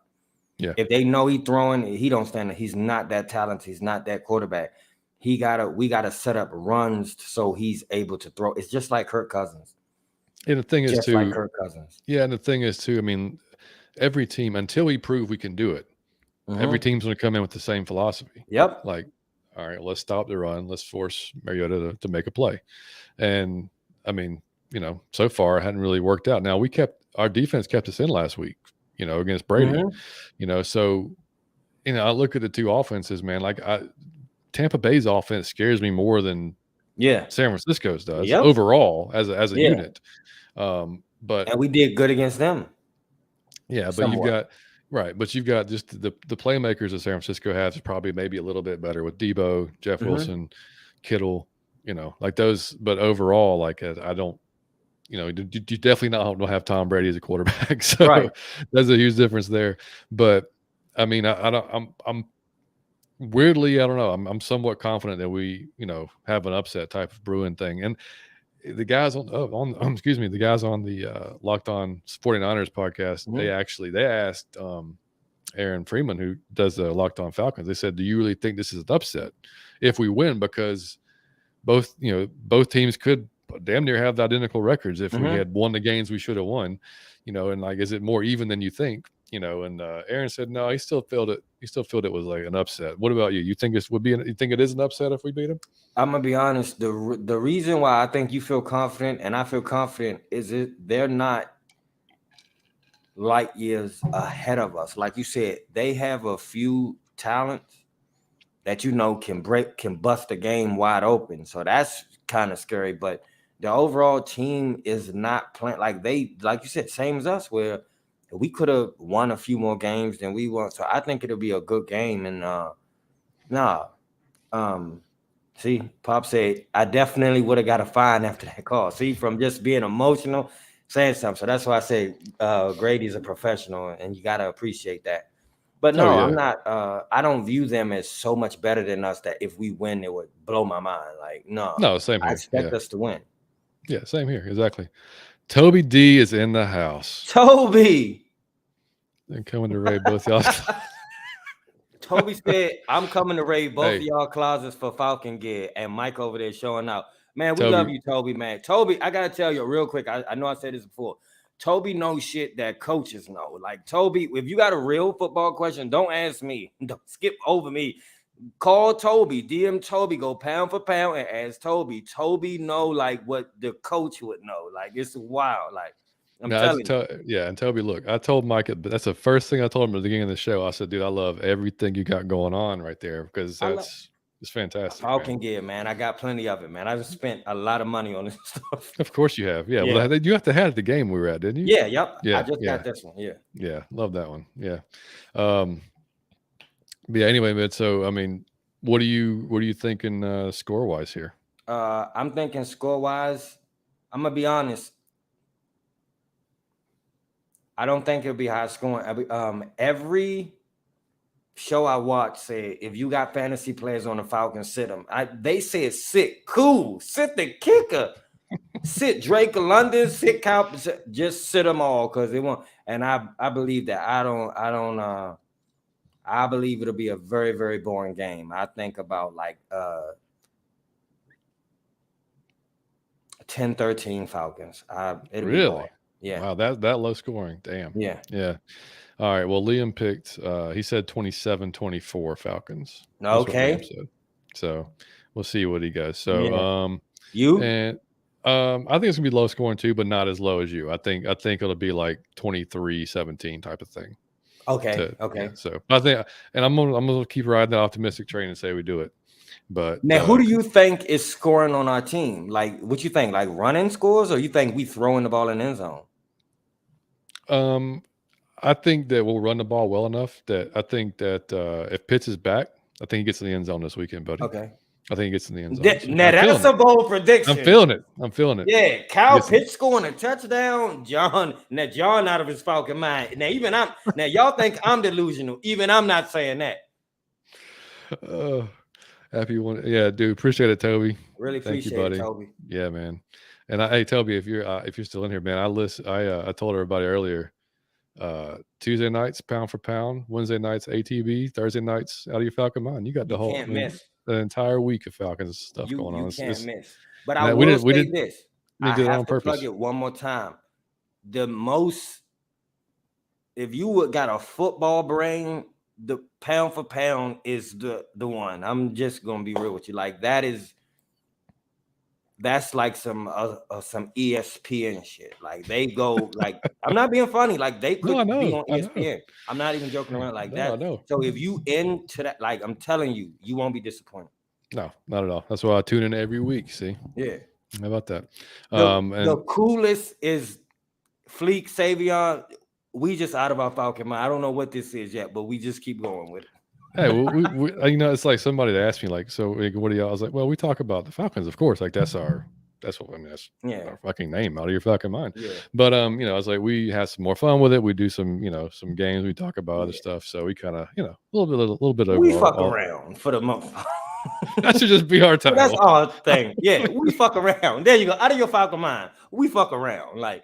Yeah. If they know he's throwing, he don't stand. He's not that talented. He's not that quarterback. We gotta set up runs so he's able to throw. It's just like Kirk Cousins. And the thing is just like Kirk Cousins. Yeah, and the thing is too. I mean, every team until we prove we can do it, every team's going to come in with the same philosophy. Yep. Like, all right, let's stop the run. Let's force Mariota to make a play. And I mean, so far it hadn't really worked out. Now our defense kept us in last week. Against Brady. So I look at the 2 offenses, man. Like Tampa Bay's offense scares me more than San Francisco's does overall as a unit. But and we did good against them. Yeah, but you've got just the playmakers that San Francisco has is probably maybe a little bit better with Debo, Jeff Wilson, Kittle, like those. But overall, like I don't. You definitely don't have Tom Brady as a quarterback, so there's a huge difference there. But I mean, I'm weirdly, I don't know. I'm somewhat confident that we, have an upset type of brewing thing. And the guys on the guys on the Locked On 49ers podcast, they asked Aaron Freeman, who does the Locked On Falcons. They said, "Do you really think this is an upset if we win? Because both teams could damn near have the identical records if we had won the games we should have won, and like, is it more even than you think?" And Aaron said, no, he still felt it. He still felt it was like an upset. What about you? You think you think it is an upset if we beat them? I'm gonna be honest. The reason why I think you feel confident and I feel confident is they're not light years ahead of us. Like you said, they have a few talents that can bust the game wide open. So that's kind of scary, but the overall team is not playing like you said, same as us, where we could have won a few more games than we won. So I think it'll be a good game. And see, Pop said, I definitely would have got a fine after that call. See, from just being emotional, saying something. So that's why I say Grady's a professional, and you got to appreciate that. But no, I'm not. I don't view them as so much better than us that if we win, it would blow my mind. Like, no, same here. I expect us to win. Yeah, same here. Exactly. Toby D is in the house. Toby. And coming to raid both y'all. Toby said, I'm coming to raid both of y'all closets for Falcon gear. And Mike over there showing out. Man, we love you, Toby, man. Toby, I got to tell you real quick. I know I said this before. Toby knows shit that coaches know. Like, Toby, if you got a real football question, don't ask me. Don't skip over me. Call Toby, DM Toby, go pound for pound and ask Toby. Toby know like what the coach would know. Like, it's wild. Like, I'm telling you. And Toby, look, I told Mike, that's the first thing I told him at the beginning of the show. I said, dude, I love everything you got going on right there because It's fantastic. Falcon gear, man. I got plenty of it, man. I just spent a lot of money on this stuff. Of course you have. Yeah. Well, you have to have the game we were at, didn't you? Yeah. Yep. Yeah. I just got this one. Yeah. Yeah. Love that one. Yeah. But yeah. Anyway, man. So, I mean, what are you thinking score wise here? I'm thinking score wise. I'm gonna be honest. I don't think it'll be high scoring. Every show I watch say if you got fantasy players on the Falcons, sit them. They said sit the kicker, sit Drake London, sit Cal, just sit them all because they want. And I believe that. I believe it'll be a very, very boring game. I think about like 10-13 Falcons. It'll Really? be boring. Yeah. Wow, that low scoring. Damn. Yeah. Yeah. All right. Well, Liam picked. He said 27-24 Falcons. Okay. So we'll see what he goes. So you and I think it's gonna be low scoring too, but not as low as you. I think it'll be like 23-17 type of thing. Okay. Yeah, so I think, and I'm gonna keep riding that optimistic train and say we do it. But now, who do you think is scoring on our team? Like, what you think? Like running scores, or you think we throwing the ball in the end zone? I think that we'll run the ball well enough that I think that if Pitts is back, I think he gets in the end zone this weekend, buddy. Okay. I think he gets in the end zone. Now that's a bold prediction. I'm feeling it. Yeah, Kyle Pitts scoring a touchdown. John out of his Falcon mind. Now y'all think I'm delusional. Even I'm not saying that. Happy one. Yeah, dude. Appreciate it, Toby. Really appreciate it, Toby. Yeah, man. And hey, Toby, if you're still in here, man, I told everybody earlier. Tuesday nights pound for pound, Wednesday nights ATB, Thursday nights out of your Falcon mind. You got the entire week of Falcons stuff going on. You can't miss. But I will say this. I have to plug it one more time. If you got a football brain, the pound for pound is the one. I'm just gonna be real with you. Like that's like some ESPN shit. Like they go like I'm not being funny. Like they could be on ESPN. I'm not even joking around like that. So if you into that, like I'm telling you, you won't be disappointed. No, not at all. That's why I tune in every week. See? Yeah. How about that? The coolest is Fleek Savion. We just out of our Falcon mind. I don't know what this is yet, but we just keep going with it. Hey, we it's like somebody that asked me, like, so what do y'all? I was like, well, we talk about the Falcons, of course. Like that's our fucking name out of your fucking mind. Yeah. But I was like, we have some more fun with it. We do some games. We talk about other stuff. So we kind of, a little bit of. We fuck around for the month. That should just be our title. That's our thing. Yeah, we fuck around. There you go. Out of your Falcon mind. We fuck around. Like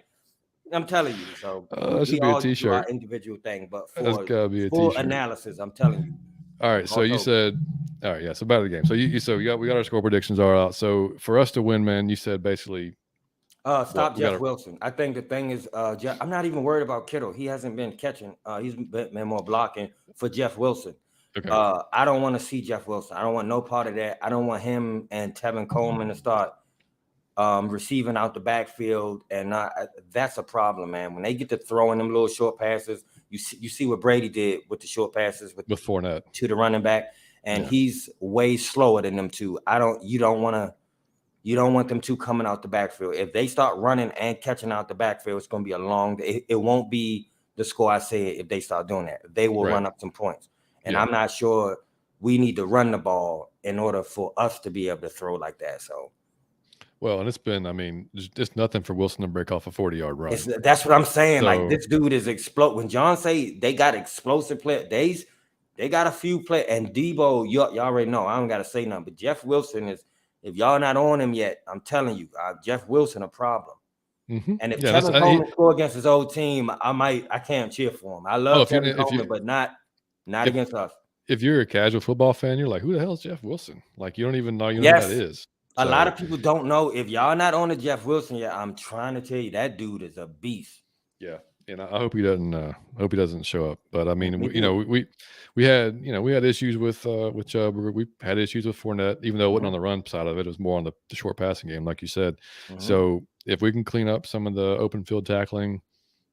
I'm telling you. So that should be a T-shirt. Our individual thing, but for full analysis, I'm telling you. All right, so you said, all right, yeah. So back to the game. So we got our score predictions are out. So for us to win, man, you said basically, stop Jeff Wilson. I think the thing is, I'm not even worried about Kittle. He hasn't been catching. He's been more blocking for Jeff Wilson. Okay. I don't want to see Jeff Wilson. I don't want no part of that. I don't want him and Tevin Coleman to start receiving out the backfield, and that's a problem, man. When they get to throwing them little short passes. You see what Brady did with the short passes with Fournette to the running back, and he's way slower than them two. You don't want them two coming out the backfield. If they start running and catching out the backfield, it's going to be a long day. It won't be the score I said if they start doing that. They will run up some points, and I'm not sure we need to run the ball in order for us to be able to throw like that. So. Well, and it's been, just nothing for Wilson to break off a 40-yard run. That's what I'm saying. So, like this dude is explode. When John say they got explosive play, they got a few play. And Debo, y'all already know. I don't got to say nothing. But Jeff Wilson is, if y'all not on him yet, I'm telling you, Jeff Wilson a problem. Mm-hmm. And if Tevin Coleman score against his old team, I can't cheer for him. I love Tevin Coleman, but not against us. If you're a casual football fan, you're like, who the hell is Jeff Wilson? Like you don't even know who that is. A lot of people don't know. If y'all not on the Jeff Wilson yet, I'm trying to tell you that dude is a beast. Yeah, and I hope he doesn't show up. But I mean, we had issues with Chubb. We had issues with Fournette, even though it wasn't on the run side of it. It was more on the short passing game, like you said. Mm-hmm. So if we can clean up some of the open field tackling,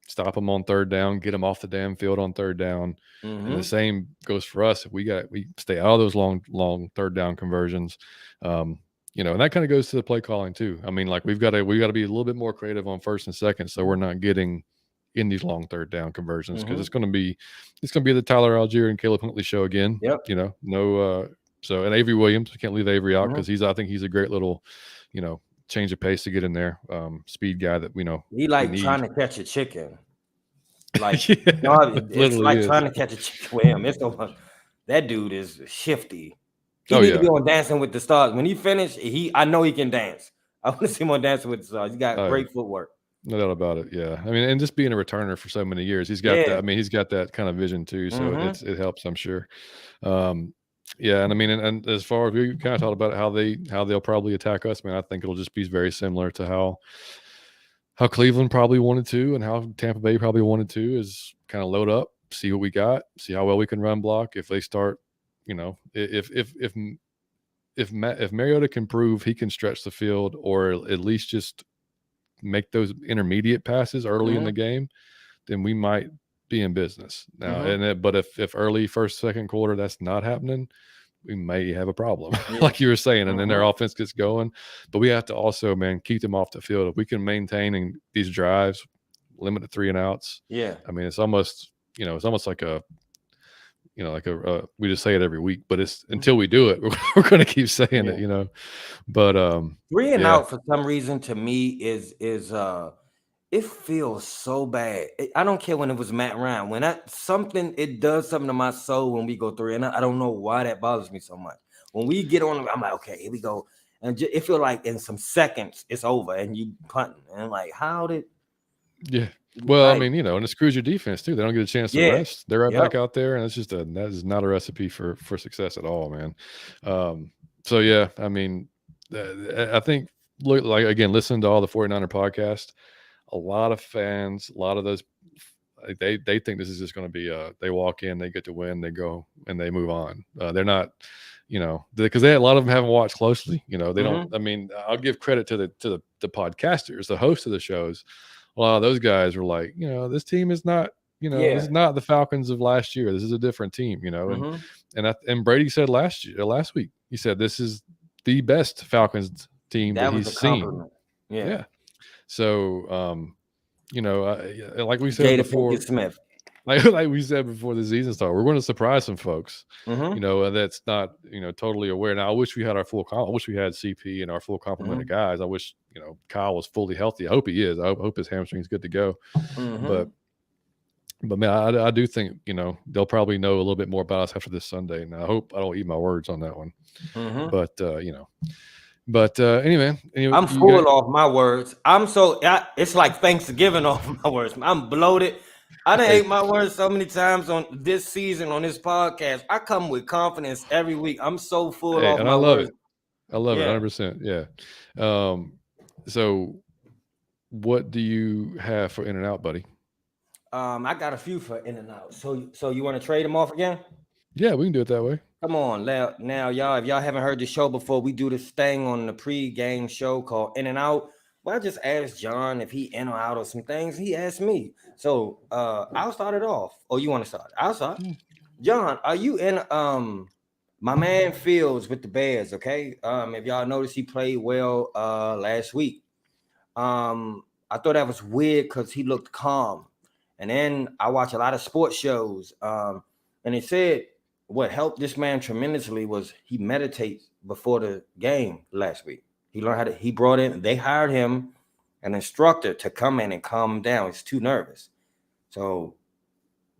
stop them on third down, get them off the damn field on third down. And the same goes for us. If we stay out of those long third down conversions. And that kind of goes to the play calling too. I mean, like we got to be a little bit more creative on first and second, so we're not getting in these long third down conversions, because it's going to be the Tyler Algier and Caleb Huntley show again. Yep. So, and Avery Williams, we can't leave Avery out, because I think he's a great little, change of pace to get in there. Speed guy that we know. He trying to catch a chicken. Like it's like trying to catch a chicken with him. It's so much. That dude is shifty. He need to be on Dancing with the Stars. When he finished, I know he can dance. I want to see him on Dancing with the Stars. He got great footwork. No doubt about it. Yeah. I mean, and just being a returner for so many years, he's got that. I mean, he's got that kind of vision too. So it helps, I'm sure. And I mean, and as far as we kind of talked about how they'll probably attack us, man, I think it'll just be very similar to how Cleveland probably wanted to, and how Tampa Bay probably wanted to, is kind of load up, see what we got, see how well we can run block. If they start, if Mariota can prove he can stretch the field, or at least just make those intermediate passes early in the game, then we might be in business now. But if early first, second quarter that's not happening, we may have a problem, like you were saying, and then their offense gets going. But we have to also, man, keep them off the field. If we can maintain these drives, limit to 3 and outs. Yeah, I mean, it's almost like a we just say it every week, but it's until we do it, we're going to keep saying it, But 3 and out for some reason to me is it feels so bad. I don't care when it was Matt Ryan. When it does something to my soul when we go 3 and out. I don't know why that bothers me so much. When we get on, I'm like, okay, here we go, and it feels like in some seconds it's over and you punting, and I'm like, how did? Yeah. Well, I mean, and it screws your defense too. They don't get a chance to rest. They're right back out there, and it's just that is not a recipe for success at all, man. So yeah, I mean, I think listening to all the 49er podcast, a lot of fans, a lot of those, they think this is just going to be they walk in, they get to win, they go and they move on. They're not, because a lot of them haven't watched closely. They don't. I mean, I'll give credit to the podcasters, the hosts of the shows. A lot of those guys were like, this team is not, this is not the Falcons of last year. This is a different team, and Brady said last week, he said this is the best Falcons team that he's seen. Yeah. So, like we said before, Smith. Like we said before the season started, we're going to surprise some folks, that's not, totally aware. Now, I wish we had our full I wish we had CP and our full complement of guys. I wish, Kyle was fully healthy. I hope he is. I hope his hamstring's good to go. But man, I do think, they'll probably know a little bit more about us after this Sunday. And I hope I don't eat my words on that one. But anyway, I'm full off my words. It's like Thanksgiving off my words. I'm bloated. I done ate my words so many times on this season on this podcast. I come with confidence every week. I'm so full off and my words. I love it 100%. Yeah. So what do you have for In and Out, buddy? I got a few for In and Out. So you want to trade them off again? Yeah, we can do it that way. Come on, now, y'all. If y'all haven't heard the show before, we do this thing on the pre-game show called In and Out. Well, I just asked John if he in or out of some things. He asked me. So I'll start it off. Oh, you want to start? I'll start. John, are you in my man Fields with the Bears? Okay. If y'all noticed, he played well last week. I thought that was weird because he looked calm. And then I watch a lot of sports shows. And they said what helped this man tremendously was he meditates before the game last week. He learned they hired him, an instructor, to come in and calm him down. He's too nervous. So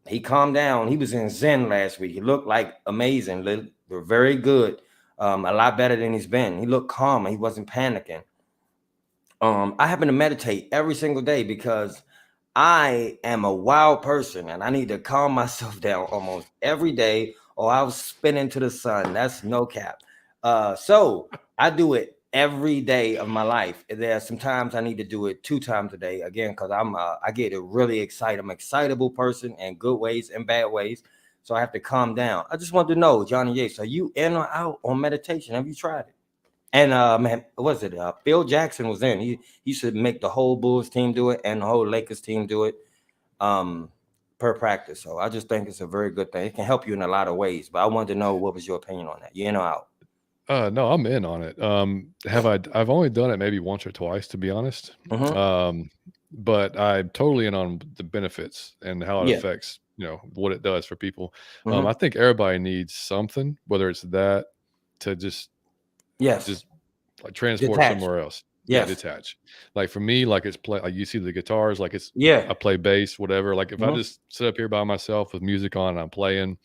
he calmed down. He was in Zen last week. He looked like amazing. They're very good. A lot better than he's been. He looked calm. He wasn't panicking. I happen to meditate every single day because I am a wild person and I need to calm myself down almost every day or I'll spin into the sun. That's no cap. So I do it every day of my life. There are some times I need to do it 2 times a day, again, because I get really excited. I'm an excitable person in good ways and bad ways. So I have to calm down. I just want to know, Johnny Yates, are you in or out on meditation? Have you tried it? And man, what was it? Phil Jackson was in. He should make the whole Bulls team do it and the whole Lakers team do it. per practice. So I just think it's a very good thing. It can help you in a lot of ways. But I wanted to know, what was your opinion on that? You in or out? No, I'm in on it. I've only done it maybe once or twice, to be honest. But I'm totally in on the benefits and how it affects, what it does for people. I think everybody needs something, whether it's that to just like transport somewhere else. Yes. Detach. Like for me, like it's like you see the guitars, like it's I play bass, whatever. Like if I just sit up here by myself with music on and I'm playing,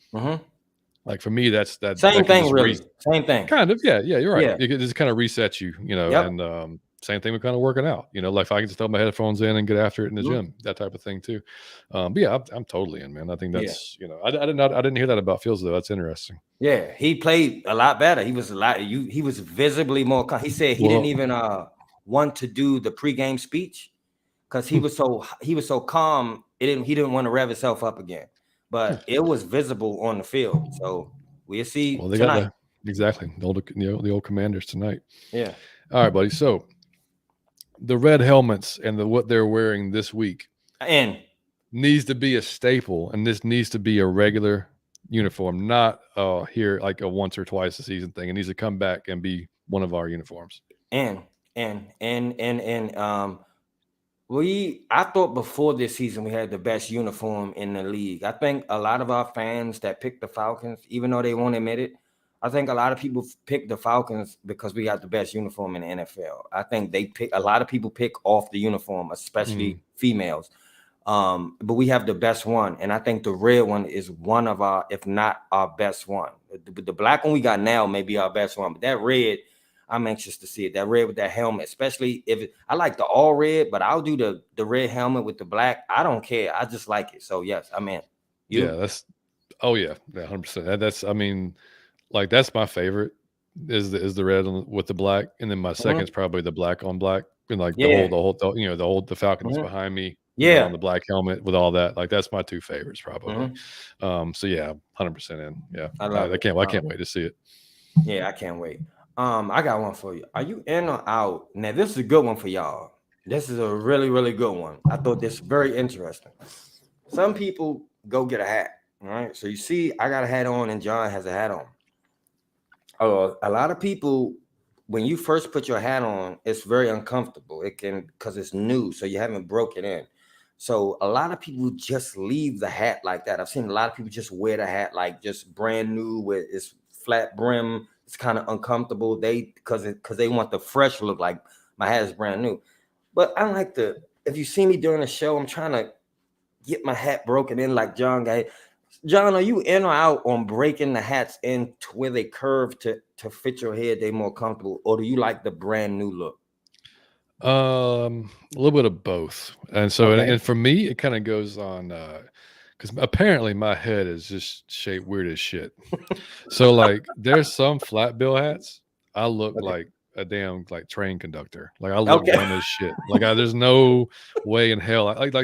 like for me, that's that same thing, really. Same thing. Kind of, yeah, you're right. It just kind of resets you, and same thing with kind of working out. Like if I can just throw my headphones in and get after it in the gym, that type of thing too. But yeah, I'm totally in, man. I think that's I didn't hear that about Fields though. That's interesting. Yeah, he played a lot better. He was he was visibly more. He said he didn't even want to do the pregame speech because he was so calm. He didn't want to rev himself up again. But it was visible on the field. So we'll see tonight. Exactly. The old Commanders tonight. Yeah. All right, buddy. So the red helmets and what they're wearing this week needs to be a staple, and this needs to be a regular uniform, not here like a once or twice a season thing. It needs to come back and be one of our uniforms. I thought before this season we had the best uniform in the league. I think a lot of our fans that picked the Falcons, even though they won't admit it, I think a lot of people pick the Falcons because we got the best uniform in the NFL. I think a lot of people pick off the uniform, especially females. But we have the best one, and I think the red one is one of our, if not our best one. The black one we got now may be our best one, but that red, I'm anxious to see it. That red with that helmet, especially I like the all red, but I'll do the red helmet with the black. I don't care. I just like it. So yes, I'm in. Yeah, 100%. That's my favorite is the red with the black, and then my second is probably the black on black, and like the Falcons behind me. On the black helmet with all that, like that's my two favorites probably. So yeah, 100% in. Yeah, I can't wait to see it. Yeah, I can't wait. I got one for you. Are you in or out? Now this is a good one for y'all. This is a really, really good one. I thought this was very interesting. Some people go get a hat. All right, so you see, I got a hat on, and John has a hat on. A lot of people, when you first put your hat on, it's very uncomfortable. It can, because it's new, so you haven't broke it in. So a lot of people just leave the hat like that. I've seen a lot of people just wear the hat like just brand new with its flat brim. It's kind of uncomfortable. Because they want the fresh look, like my hat is brand new. But I like if you see me during the show, I'm trying to get my hat broken in like John got. John, are you in or out on breaking the hats in to where they curve to fit your head? They more comfortable, or do you like the brand new look? A little bit of both. And so, and for me, it kind of goes on, because apparently my head is just shaped weird as shit. So like there's some flat bill hats, I look like a damn like train conductor. Like I look dumb as shit. Like there's no way in hell. Like the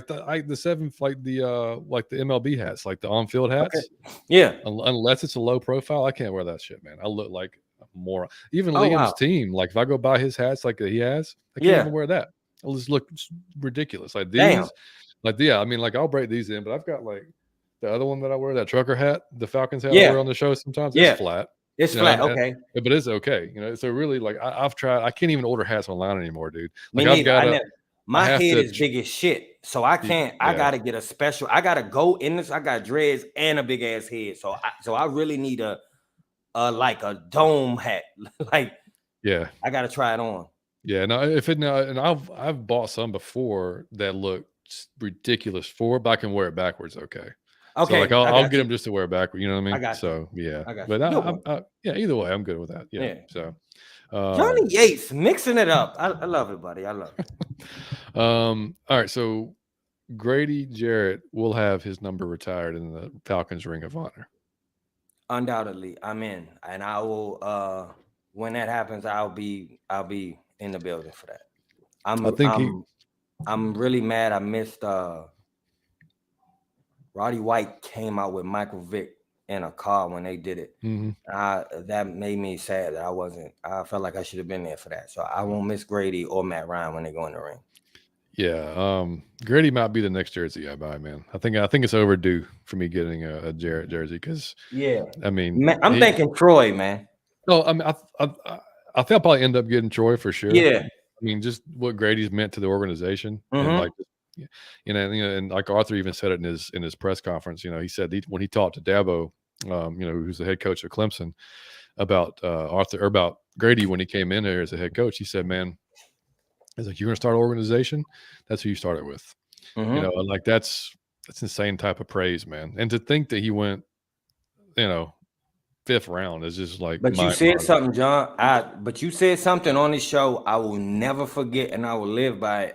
MLB hats, like the on-field hats. Yeah. Unless it's a low profile, I can't wear that shit, man. I look like more. Even Liam's team, like if I go buy his hats like he has, I can't even wear that. I'll just look ridiculous. Like these, I'll break these in, but I've got like the other one that I wear, that trucker hat, the Falcons hat I wear on the show sometimes. It's flat. It's flat, but it's okay. So really, like I've tried. I can't even order hats online anymore, dude. Like my head is big as shit, so I can't. I gotta get a special. I gotta go in this. I got dreads and a big ass head, so I really need a dome hat. I gotta try it on. Yeah, no, and I've bought some before that look ridiculous but I can wear it backwards. Okay. So like I'll get them just to wear backward. You know what I mean? I got so yeah, but either way, I'm good with that. Yeah. So Johnny Yates mixing it up. I love it, buddy. I love it. All right, so Grady Jarrett will have his number retired in the Falcons Ring of Honor. Undoubtedly, I'm in, and I will. When that happens, I'll be in the building for that. I'm really mad. I missed. Roddy White came out with Michael Vick in a car when they did it. That made me sad that I felt like I should have been there for that. So I won't miss Grady or Matt Ryan when they go in the ring. Yeah, Grady might be the next jersey I buy, man. I think it's overdue for me getting a Jarrett jersey because, Yeah, I mean, man, I'm thinking Troy, man. no, I mean, I think I'll probably end up getting Troy for sure. Yeah. I mean, just what Grady's meant to the organization, and Mm-hmm. like, and like Arthur even said it in his press conference. He said when he talked to Dabo, who's the head coach of Clemson, about Arthur or about Grady when he came in there as a head coach. He said, "Man, he's like, you're gonna start an organization. That's who you start it with." Mm-hmm. And like that's insane type of praise, man. And to think that he went, you know, fifth round is just like But you mind said boggling. something, John. But you said something on this show I will never forget, and I will live by it.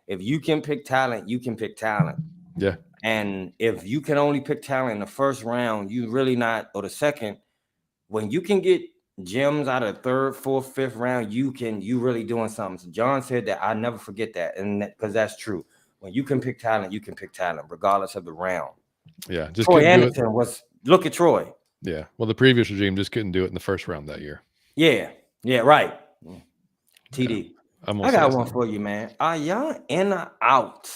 If you can pick talent, you can pick talent. Yeah. And if you can only pick talent in the first round, you really not, or the second, when you can get gems out of the third, fourth, fifth round, you really doing something. So John said that. I never forget that, and because that's true. When you can pick talent, you can pick talent, regardless of the round. Yeah. Just Troy couldn't do it. Anderson look at Troy. Yeah. Well, the previous regime just couldn't do it in the first round that year. Yeah, right. Yeah. TD. I'm gonna I say got one something. for you, man. Are y'all in or out?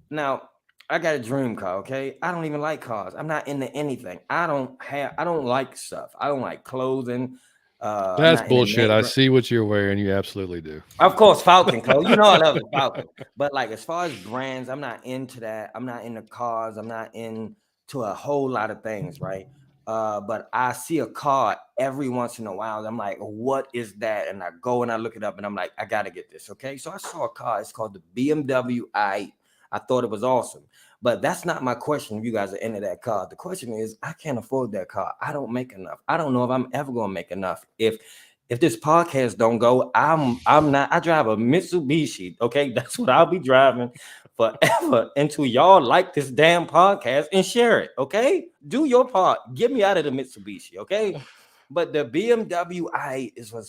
Now, I got a dream car, okay? I don't even like cars. I'm not into anything. I don't like stuff. I don't like clothing. I'm That's not into bullshit. I see what you're wearing. You absolutely do. Of course, Falcon clothes. You know I love the Falcon. But like as far as brands, I'm not into that. I'm not into cars. I'm not into a whole lot of things, right? But I see a car every once in a while. I'm like, what is that? And I go and I look it up and I'm like, I gotta get this. Okay. So I saw a car, it's called the BMW i8. I thought it was awesome. But that's not my question if you guys are into that car. The question is, I can't afford that car. I don't make enough. I don't know if I'm ever gonna make enough. If this podcast don't go, I'm not. I drive a Mitsubishi. Okay, that's what I'll be driving forever until y'all like this damn podcast and share it. Okay, do your part. Get me out of the Mitsubishi. Okay, but the BMW i is what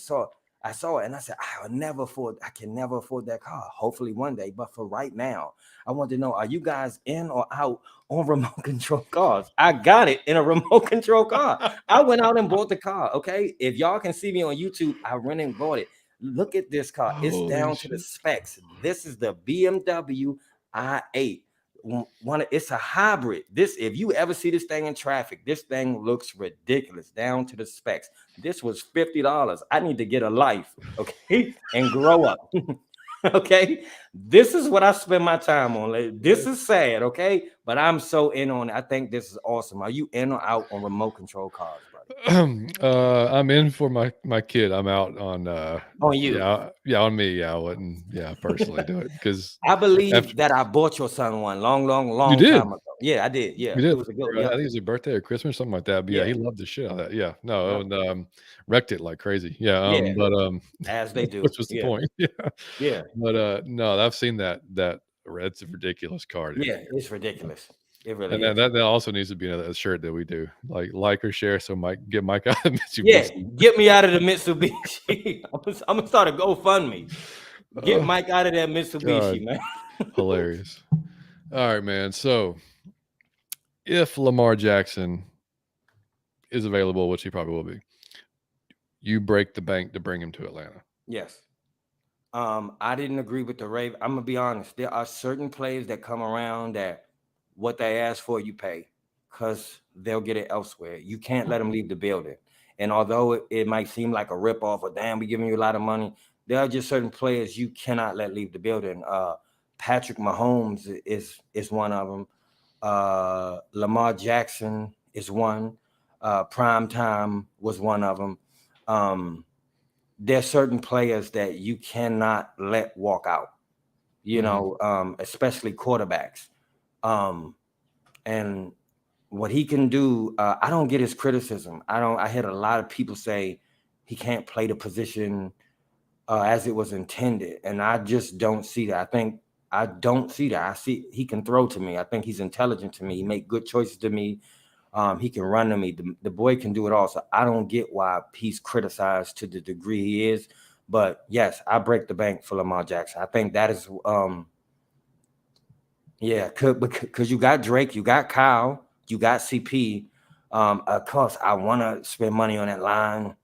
I saw it and I said, I can never afford that car. Hopefully one day, but for right now, I want to know: are you guys in or out on remote control cars? I got it in a remote control car. I went out and bought the car. Okay. If y'all can see me on YouTube, I went and bought it. Look at this car. It's down to the specs. This is the BMW i8. It's a hybrid. If you ever see this thing in traffic, this thing looks ridiculous down to the specs. This was $50. I need to get a life, okay, and grow up. Okay, this is what I spend my time on. This is sad, okay, but I'm so in on it. I think this is awesome. Are you in or out on remote control cars, buddy? I'm in for my kid. I'm out on you. yeah, on me. Yeah, I wouldn't personally do it because I believe that I bought your son one long you did. time ago. Yeah, I did. Yeah, You did. it was a good one. I think it was your birthday or Christmas, something like that. But yeah, he loved the shit out of that. Yeah, no, and wrecked it like crazy. Yeah, but as they do, which was the point. Yeah. But no, I've seen that. It's a ridiculous car, dude. Yeah, it's ridiculous. It really And is. that also needs to be a shirt that we do, like or share, so get Mike out of Mitsubishi. Yeah, get me out of the Mitsubishi. I'm gonna start a GoFundMe. Get Mike out of that Mitsubishi, man. Hilarious. All right, man. So if Lamar Jackson is available, which he probably will be, you break the bank to bring him to Atlanta. Yes. I didn't agree with the Ravens. I'm gonna be honest. There are certain players that come around that what they ask for, you pay, because they'll get it elsewhere. You can't let them leave the building. And although it might seem like a ripoff or damn, we're giving you a lot of money, there are just certain players you cannot let leave the building. Patrick Mahomes is one of them. Lamar Jackson is one. Prime Time was one of them. There's certain players that you cannot let walk out, especially quarterbacks. And what he can do, I don't get his criticism. I heard a lot of people say he can't play the position as it was intended. And I just don't see that. I don't see that. I see he can throw to me. I think he's intelligent to me. He make good choices to me. He can run to me. The boy can do it all. So I don't get why he's criticized to the degree he is. But yes, I break the bank for Lamar Jackson. I think that is, because you got Drake, you got Kyle, you got CP. Of course, I want to spend money on that line,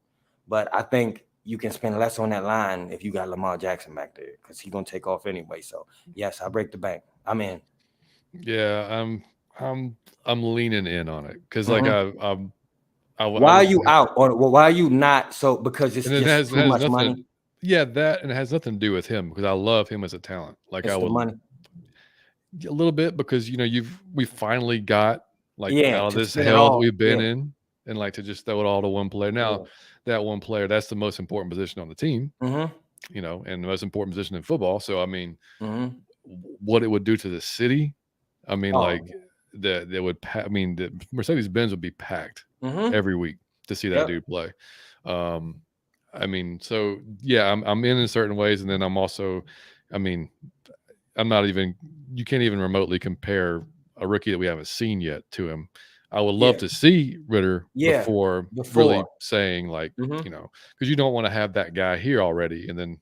but I think you can spend less on that line if you got Lamar Jackson back there because he's gonna take off anyway. So yes, I break the bank. I'm in. Yeah, I'm leaning in on it because like Why are you out, or why are you not? So because it's and it just too much money. Yeah, that and it has nothing to do with him because I love him as a talent. Like It's I the would money. a little bit because we finally got like out of to this spend it hell that all. we've been in and like to just throw it all to one player. Now that one player, that's the most important position on the team, and the most important position in football. So I mean, what it would do to the city, I mean, like the Mercedes-Benz would be packed every week to see that dude play. I mean, so yeah, I'm in certain ways, and then I'm also, I mean, you can't even remotely compare a rookie that we haven't seen yet to him. I would love to see Ritter before really saying like, because you don't want to have that guy here already and then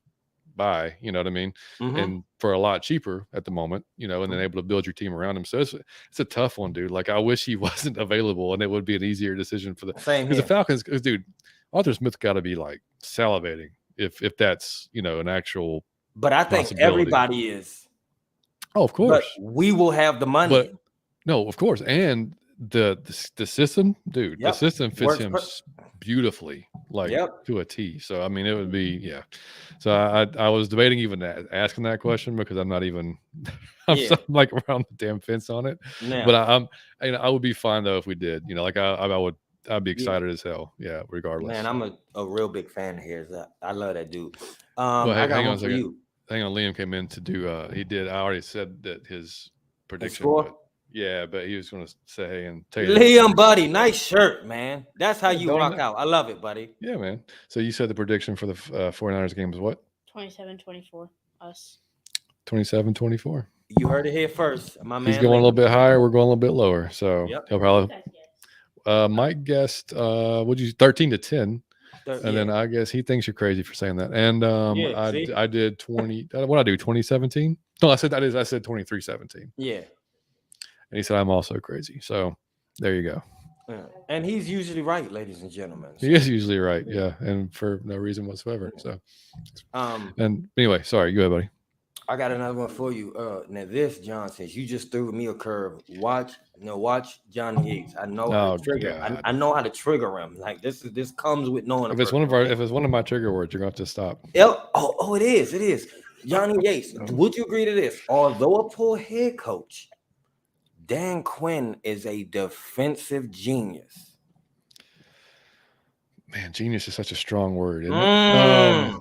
buy, you know what I mean? And for a lot cheaper at the moment, and then able to build your team around him. So it's a tough one, dude. Like I wish he wasn't available and it would be an easier decision for because the Falcons, dude, Arthur Smith got to be like salivating if that's, an actual But I think everybody is. Oh, of course. But we will have the money. But no, of course. And the system, dude, the system fits him beautifully, like to a T. So I mean, it would be So I was debating even asking that question because I'm not even I'm like around the damn fence on it. But I would be fine though if we did. Like I'd be excited as hell. Yeah, regardless. Man, I'm a real big fan of his. I love that dude. Well, I got one for you. Hang on, Liam came in to do. He did. I already said that his prediction. But he was going to say and tell you. Liam, buddy, nice shirt, man. That's how you rock out. I love it, buddy. Yeah, man. So you said the prediction for the 49ers game was what? 27-24. Us. 27-24. You heard it here first. My man. He's going a little bit higher. We're going a little bit lower. So he'll probably. Mike guessed. Would you 13-10? And then I guess he thinks you're crazy for saying that. And I did 20. What I do? 2017? No, I said 23-17. Yeah. And he said I'm also crazy. So there you go. Yeah. And he's usually right, ladies and gentlemen. He is usually right. Yeah, and for no reason whatsoever. So. And anyway, sorry. Go ahead, buddy. I got another one for you. Now this, John, since you just threw me a curve, watch Johnny Yates. I know how to trigger. I know how to trigger him. Like this comes with knowing. If it's one of my trigger words, you're going to have to stop. Oh, it is. Johnny Yates. Would you agree to this? Although a poor head coach, Dan Quinn is a defensive genius. Man, genius is such a strong word, isn't it?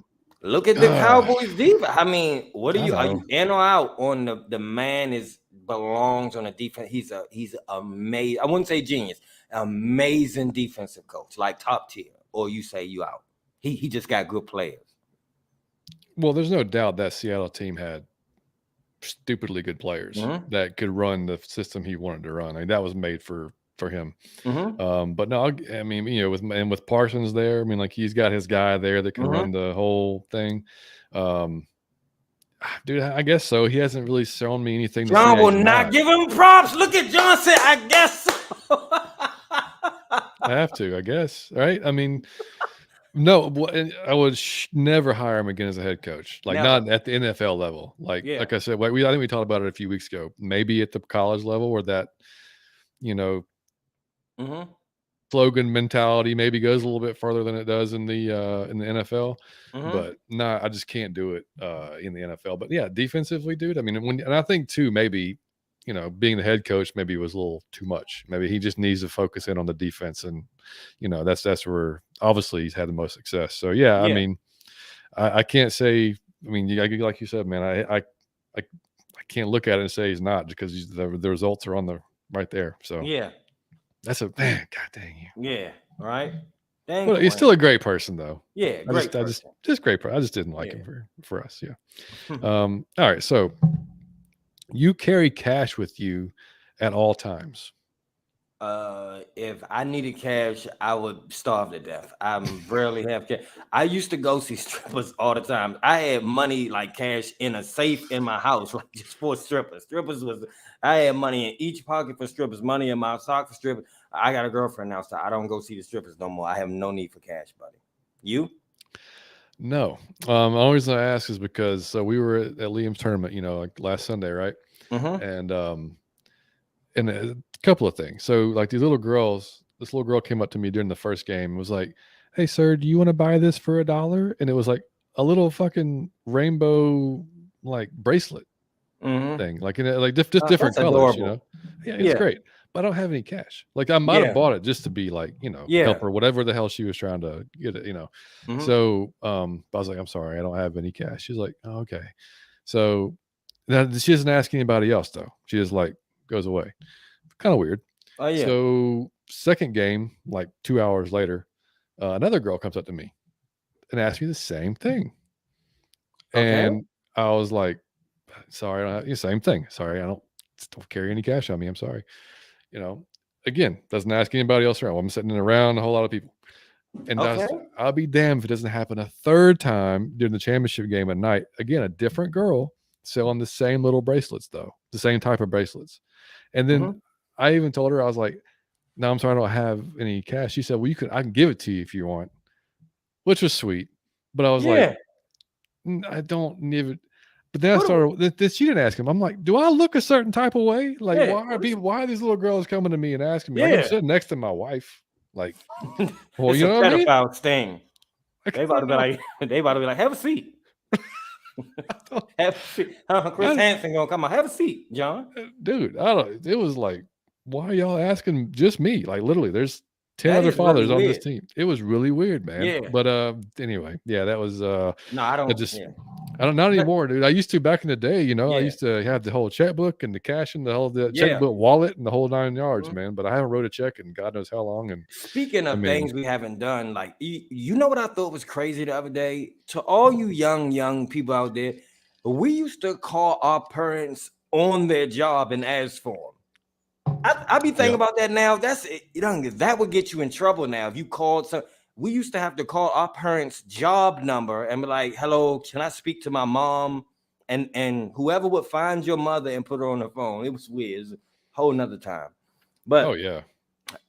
Look at the Cowboys defense. I mean, are you in or out on the man belongs on the defense? He's amazing. I wouldn't say genius, amazing defensive coach, like top tier. Or you say you out. He just got good players. Well, there's no doubt that Seattle team had stupidly good players that could run the system he wanted to run. I mean, that was made for him. But no, I mean, with Parsons there, I mean, like he's got his guy there that can run the whole thing. Dude, I guess so. He hasn't really shown me anything. John will not give him props. Look at John said, I guess so. I have to, I guess. Right? I mean, no, I would never hire him again as a head coach. Like not at the NFL level. Like I said, I think we talked about it a few weeks ago. Maybe at the college level where that, slogan mentality maybe goes a little bit further than it does in the NFL. But I just can't do it in the NFL. But yeah, defensively, dude. I mean, and I think too, maybe being the head coach maybe was a little too much. Maybe he just needs to focus in on the defense, and that's where obviously he's had the most success. So yeah. I mean, I can't say. I mean, like you said, man, I can't look at it and say he's not because the results are on the right there. So yeah. That's a man. God dang you. Yeah. All right. Well, he's still a great person, though. Yeah. Great. Just great person. I just didn't like him for us. Yeah. All right. So you carry cash with you at all times. If I needed cash, I would starve to death. I rarely have cash. I used to go see strippers all the time. I had money like cash in a safe in my house, like just for strippers. I had money in each pocket for strippers, money in my sock for strippers. I got a girlfriend now, so I don't go see the strippers no more. I have no need for cash, buddy. You? No. The only reason I ask is because we were at Liam's tournament, like last Sunday, right? Mm-hmm. And a couple of things. So like this little girl came up to me during the first game and was like, "Hey, sir, do you want to buy this for $1?" And it was like a little fucking rainbow like bracelet Mm-hmm. thing, like like just different That's colors, adorable. Yeah, it's Yeah. great. But I don't have any cash. Like I might have Yeah. bought it just to be like, Yeah. help her, whatever the hell she was trying to get it, Mm-hmm. So I was like, I'm sorry, I don't have any cash. She's like, oh, okay. So now she doesn't ask anybody else though. She just like goes away. Kind of weird. Oh yeah. So second game, like 2 hours later, another girl comes up to me and asks me the same thing. Okay. And I was like, sorry, I don't have, same thing. Sorry, I don't carry any cash on me. I'm sorry. Again, doesn't ask anybody else around. I'm sitting around a whole lot of people. And Okay. I'll be damned if it doesn't happen a third time during the championship game at night. Again, a different girl selling the same little bracelets, though, the same type of bracelets. And then Mm-hmm. I even told her, I was like, no, I'm sorry, I don't have any cash. She said, well, I can give it to you if you want, which was sweet. But I was like, Yeah. I don't need it. But then I What? started. She didn't ask him. I'm like, do I look a certain type of way? Like, Yeah. why are these little girls coming to me and asking me? Like, I'm Yeah. sitting next to my wife. Like, well, It's you a know what I mean? pedophile sting. Like, They I about to don't be know. like, have a seat. Have a seat. Chris Hansen gonna come out. Have a seat, John. Dude, I don't. It was like, why are y'all asking just me? Like, literally, there's 10 That other is really fathers on this weird. team. It was really weird, man. Yeah. But anyway, yeah, that was No, I I don't. just Yeah. I don't not But anymore, dude. I used to back in the day, I yeah. used to have the whole checkbook and the cash and the Yeah. checkbook wallet and the whole 9 yards, Mhm. man. But I haven't wrote a check in God knows how long. And Speaking I of mean, things we haven't done, like you know what I thought was crazy the other day? To all you young people out there, we used to call our parents on their job and ask for them. I be thinking yeah, about that now. That would get you in trouble now if you called some. We used to have to call our parents' job number and be like, "Hello, can I speak to my mom?" And whoever would find your mother and put her on the phone. It was weird. It was a whole nother time. oh But yeah,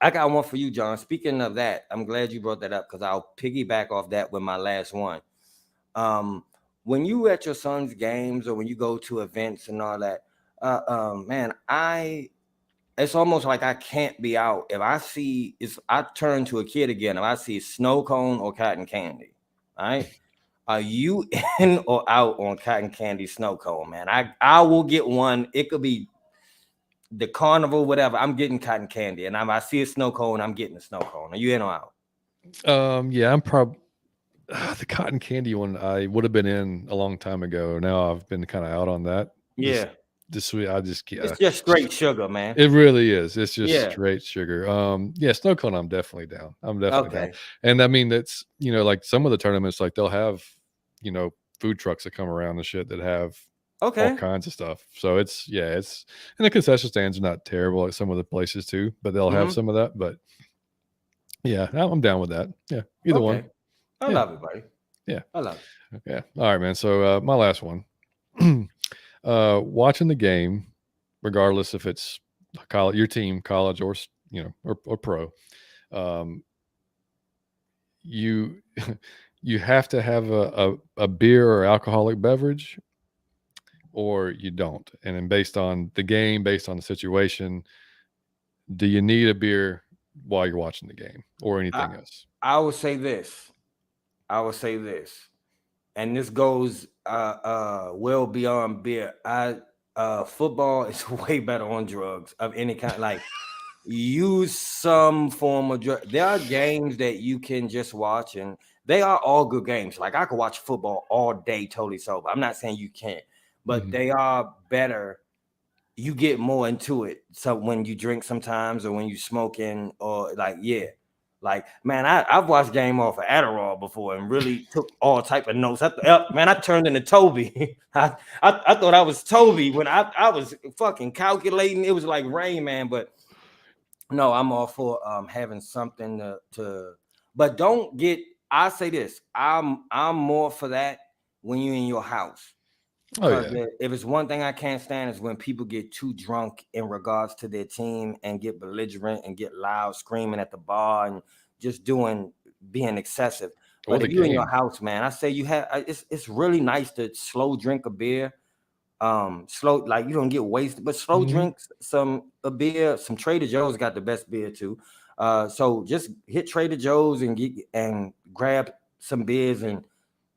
I got one for you, John. Speaking of that, I'm glad you brought that up because I'll piggyback off that with my last one. When you at your son's games or when you go to events and all that, man, it's almost like I can't be out. If I turn to a kid again, if I see snow cone or cotton candy, all right? Are you in or out on cotton candy snow cone, man? I will get one. It could be the carnival, whatever. I'm getting cotton candy. And if I see a snow cone, I'm getting a snow cone. Are you in or out? yeah. I'm probably the cotton candy one. I would have been in a long time ago. Now I've been kind of out on that. Yeah. Just sweet. I just It's just straight sugar, man. It really is. It's just Yeah. straight sugar. Yeah, snow cone, I'm definitely down. I'm definitely down. Okay. And I mean, that's like some of the tournaments, like they'll have, food trucks that come around and shit that have all Okay. kinds of stuff. So it's and the concession stands are not terrible at some of the places too, but they'll have Mm-hmm. some of that. But yeah, I'm down with that. Yeah, either one. Okay. I Yeah. love it, buddy. Yeah. I love it. Yeah. All right, man. So my last one. Watching the game, regardless if it's college, your team, college, or or pro, you you have to have a beer or alcoholic beverage, or you don't. And then based on the game, based on the situation, do you need a beer while you're watching the game or anything else? I would say this. And this goes well beyond beer. Football is way better on drugs of any kind. Like use some form of drug. There are games that you can just watch, and they are all good games. Like I could watch football all day totally sober. I'm not saying you can't, but they are better. You get more into it. So when you drink sometimes, or when you smoking, or like man, I've watched game off of Adderall before and really took all type of notes. Man, I turned into Toby. I thought I was Toby when I was fucking calculating. It was like Rain Man, but no, I'm all for having something to but don't get. I say this. I'm more for that when you're in your house. Oh Because yeah. if it's one thing I can't stand is when people get too drunk in regards to their team and get belligerent and get loud, screaming at the bar and just being excessive. But if you in your house, man, I say you have. It's really nice to slow drink a beer. Slow, like you don't get wasted, but slow drinks a beer. Some Trader Joe's got the best beer too. So just hit Trader Joe's and grab some beers and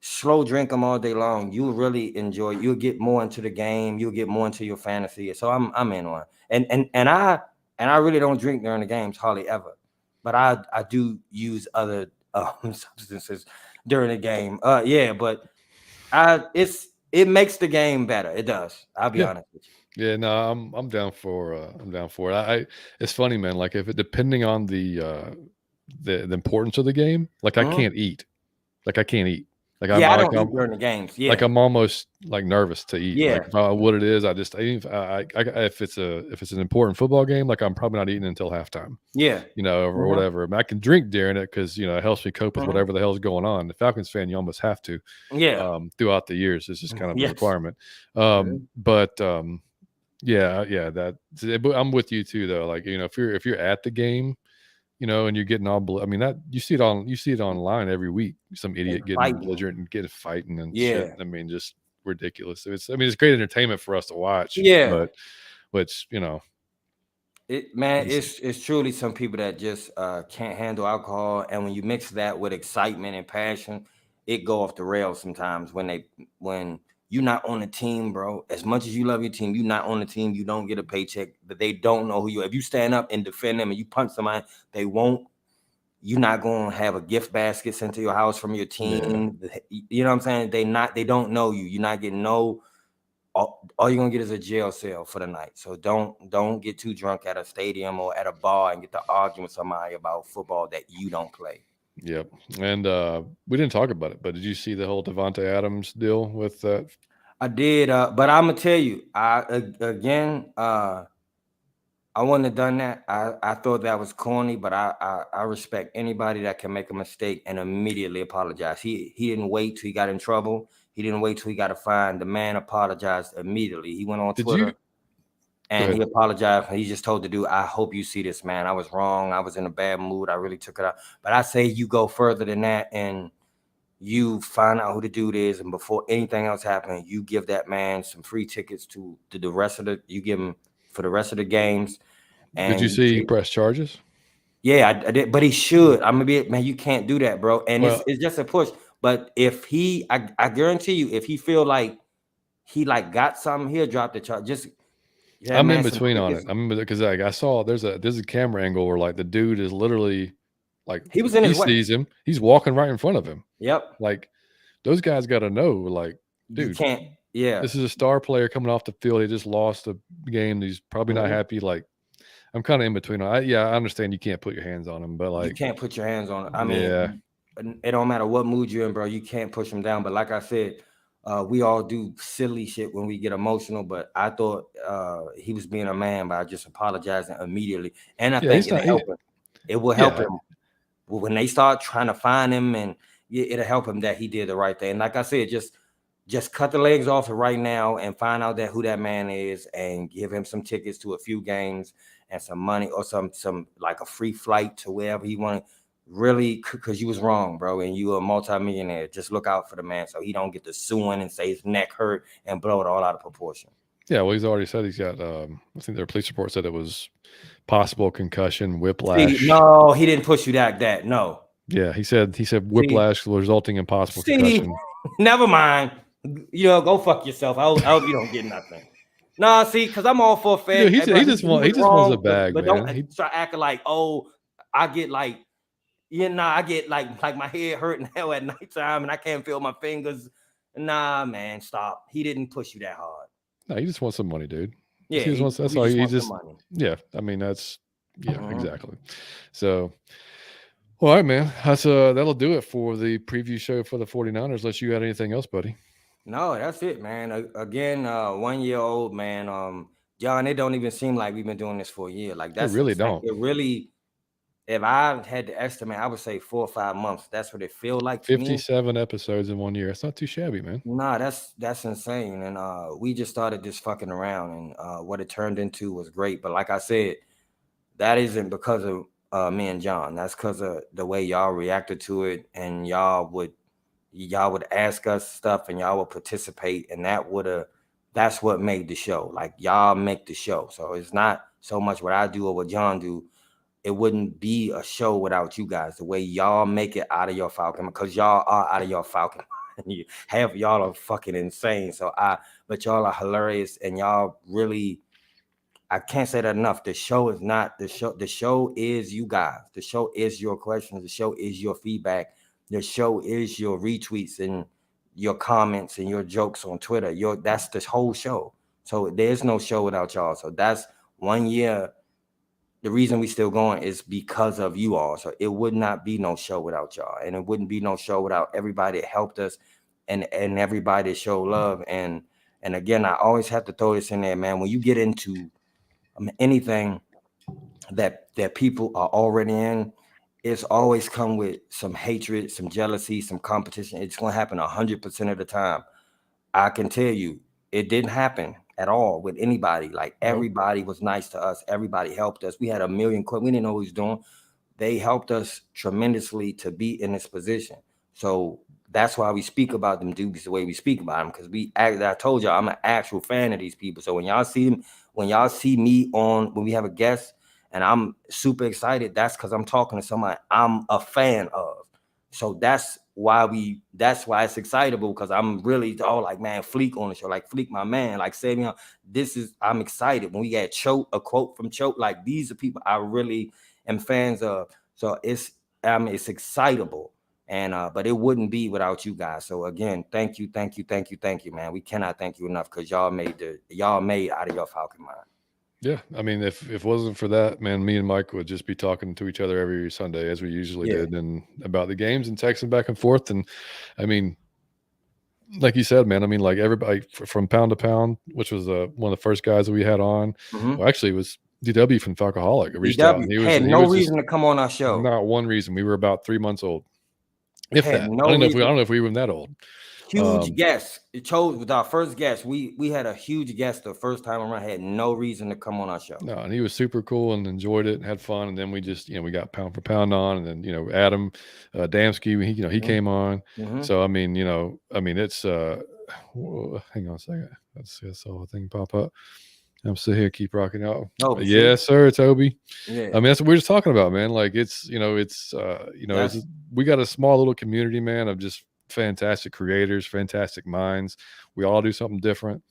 slow drink them all day long. You'll really enjoy. You'll get more into the game. You'll get more into your fantasy. So I'm in one. And I really don't drink during the games hardly ever, but I do use other substances during the game. Yeah, but it makes the game better. It does. I'll be honest with you. Yeah, no, I'm down for it. It's funny, man. Like if it depending on the importance of the game, like I can't eat. Like I can't eat. Like I don't eat during the games. Yeah, like I'm almost like nervous to eat. Yeah, like what it is, if it's an important football game, like I'm probably not eating until halftime. Yeah, or whatever. I mean, I can drink during it because it helps me cope with whatever the hell's going on. The Falcons fan, you almost have to. Yeah, throughout the years, it's just kind of a requirement. But I'm with you too, though. Like if you're at the game. And you're getting all. I mean, that you see it online every week. Some idiot getting belligerent and getting fighting and shit. I mean, just ridiculous. It's great entertainment for us to watch. Yeah, but which it's truly some people that just can't handle alcohol, and when you mix that with excitement and passion, it go off the rails sometimes. When you're not on the team, bro. As much as you love your team, you're not on the team. You don't get a paycheck, but they don't know who you are. If you stand up and defend them and you punch somebody, they won't. You're not going to have a gift basket sent to your house from your team. Yeah. You know what I'm saying? They don't know you. You're not getting all you're going to get is a jail cell for the night. So don't get too drunk at a stadium or at a bar and get to arguing with somebody about football that you don't play. Yep. And we didn't talk about it, but did you see the whole Devontae Adams deal with that? I did, but I'm gonna tell you, I wouldn't have done that. I thought that was corny, but I respect anybody that can make a mistake and immediately apologize. He didn't wait till he got in trouble. He didn't wait till he got a fine. The man apologized immediately. He went on Twitter. And he apologized. He just told the dude, I hope you see this, man. I was wrong. I was in a bad mood. I really took it out. But I say you go further than that and you find out who the dude is. And before anything else happens, you give that man some free tickets to the rest of you give him for the rest of the games. And did you see he pressed charges? Yeah, I did. But he should. I'm gonna man, you can't do that, bro. And it's just a push. But if I guarantee you, if he feel like he got something, he'll drop the charge. Just I'm in between on it. I'm because I saw there's a camera angle where like the dude is literally like he was in his way. He sees him. He's walking right in front of him. Yep. Like those guys got to know, like, dude, you can't. Yeah. This is a star player coming off the field. He just lost a game. He's probably not happy. Like I'm kind of in between. I understand you can't put your hands on him, but like you can't put your hands on him. I mean, it don't matter what mood you're in, bro. You can't push him down. But like I said. We all do silly shit when we get emotional, but I thought he was being a man by just apologizing immediately. And I think it'll help him. It will help him when they start trying to find him, and it'll help him that he did the right thing. And like I said, just cut the legs off right now and find out who that man is and give him some tickets to a few games and some money or some like a free flight to wherever he wanted. Really, because you was wrong, bro, and you a multimillionaire. Just look out for the man so he don't get to suing and say his neck hurt and blow it all out of proportion. Yeah, well, he's already said he's got. I think their police report said it was possible concussion, whiplash. See, no, he didn't push you that. No. Yeah, he said whiplash resulting in possible concussion. Never mind. Go fuck yourself. I hope you don't get nothing. Nah, see, because I'm all for fair. Dude, he just wants a bag, but man. Don't start acting like, I get like. I get like my head hurting hell at nighttime and I can't feel my fingers. Nah, man, stop. He didn't push you that hard. No, he just wants some money, dude. Yeah, that's all. He just money. Yeah. I mean, that's exactly. So, all right, man. That's that'll do it for the preview show for the 49ers. Unless you got anything else, buddy. No, that's it, man. Again, 1 year old, man. John, it don't even seem like we've been doing this for a year. Like that's it really don't. It really. If I had to estimate, I would say 4 or 5 months. That's what it feels like. 57 episodes in 1 year. It's not too shabby, man. Nah, that's insane. And we just started just fucking around, and what it turned into was great. But like I said, that isn't because of me and John. That's because of the way y'all reacted to it, and y'all would ask us stuff, and y'all would participate, and that's what made the show. Like, y'all make the show. So it's not so much what I do or what John do. It wouldn't be a show without you guys. The way y'all make it out of your Falcon, because y'all are out of your Falcon. Half y'all are fucking insane. But y'all are hilarious, and y'all really, I can't say that enough. The show is not the show. The show is you guys. The show is your questions. The show is your feedback. The show is your retweets and your comments and your jokes on Twitter. That's the whole show. So there's no show without y'all. So that's 1 year. The reason we still going is because of you all. So it would not be no show without y'all, and it wouldn't be no show without everybody that helped us and everybody that showed love. And again, I always have to throw this in there, man. When you get into anything that people are already in, it's always come with some hatred, some jealousy, some competition. It's going to happen 100% of the time. I can tell you, it didn't happen at all with anybody. Like, everybody was nice to us. Everybody helped us. We had a million questions. We didn't know what we was doing. They helped us tremendously to be in this position. So that's why we speak about them dudes the way we speak about them, because I told y'all, I'm an actual fan of these people. So when y'all see me on, when we have a guest and I'm super excited, that's because I'm talking to somebody I'm a fan of. So that's why it's excitable, because I'm really like, man, Fleek on the show, like Fleek, my man, like Savion. I'm excited when we got a quote from Choke. Like, these are people I really am fans of. So it's excitable. And but it wouldn't be without you guys. So again, thank you, man. We cannot thank you enough, because y'all made out of your Falcon mind. Yeah, I mean, if it wasn't for that, man, me and Mike would just be talking to each other every Sunday, as we usually did, and about the games and texting back and forth. And I mean, like you said, man, I mean, like, everybody from Pound to Pound, which was one of the first guys that we had on. Well, actually, it was DW from Falcoholic. Reached out. He had no reason to come on our show. Not one reason. We were about 3 months old. If that. No, I don't know if we were even that old. Huge guest. It chose with our first guest. We had a huge guest the first time around. Had no reason to come on our show. No, and he was super cool and enjoyed it and had fun. And then we just, we got Pound for Pound on, and then Adam Damsky, he came on. So I mean, it's hang on a second. Let's see, I saw a thing pop up. I'm still here, keep rocking out. Oh, yes, sir, Toby. Yeah. I mean, that's what we were just talking about, man. Like, it's we got a small little community, man, of just fantastic creators, fantastic minds. We all do something different.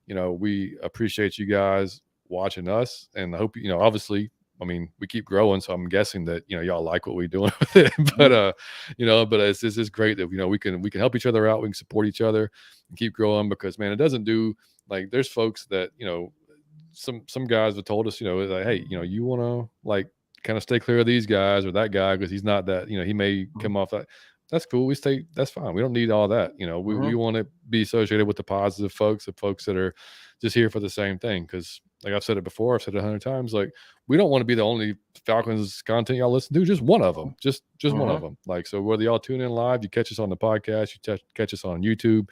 We appreciate you guys watching us, and I hope obviously, I mean, we keep growing, so I'm guessing that y'all like what we're doing with it. But but it's just great that we can help each other out, we can support each other and keep growing, because, man, it doesn't do, like, there's folks that some guys have told us, like, hey, you want to, like, kind of stay clear of these guys or that guy, because he's not that, he may come off that. That's cool. That's fine. We don't need all that. We want to be associated with the positive folks, the folks that are just here for the same thing. Because, like I've said it before, I've said it 100 times, like, we don't want to be the only Falcons content y'all listen to, just one of them, just one of them. Like, so whether y'all tune in live, you catch us on the podcast, you catch us on YouTube,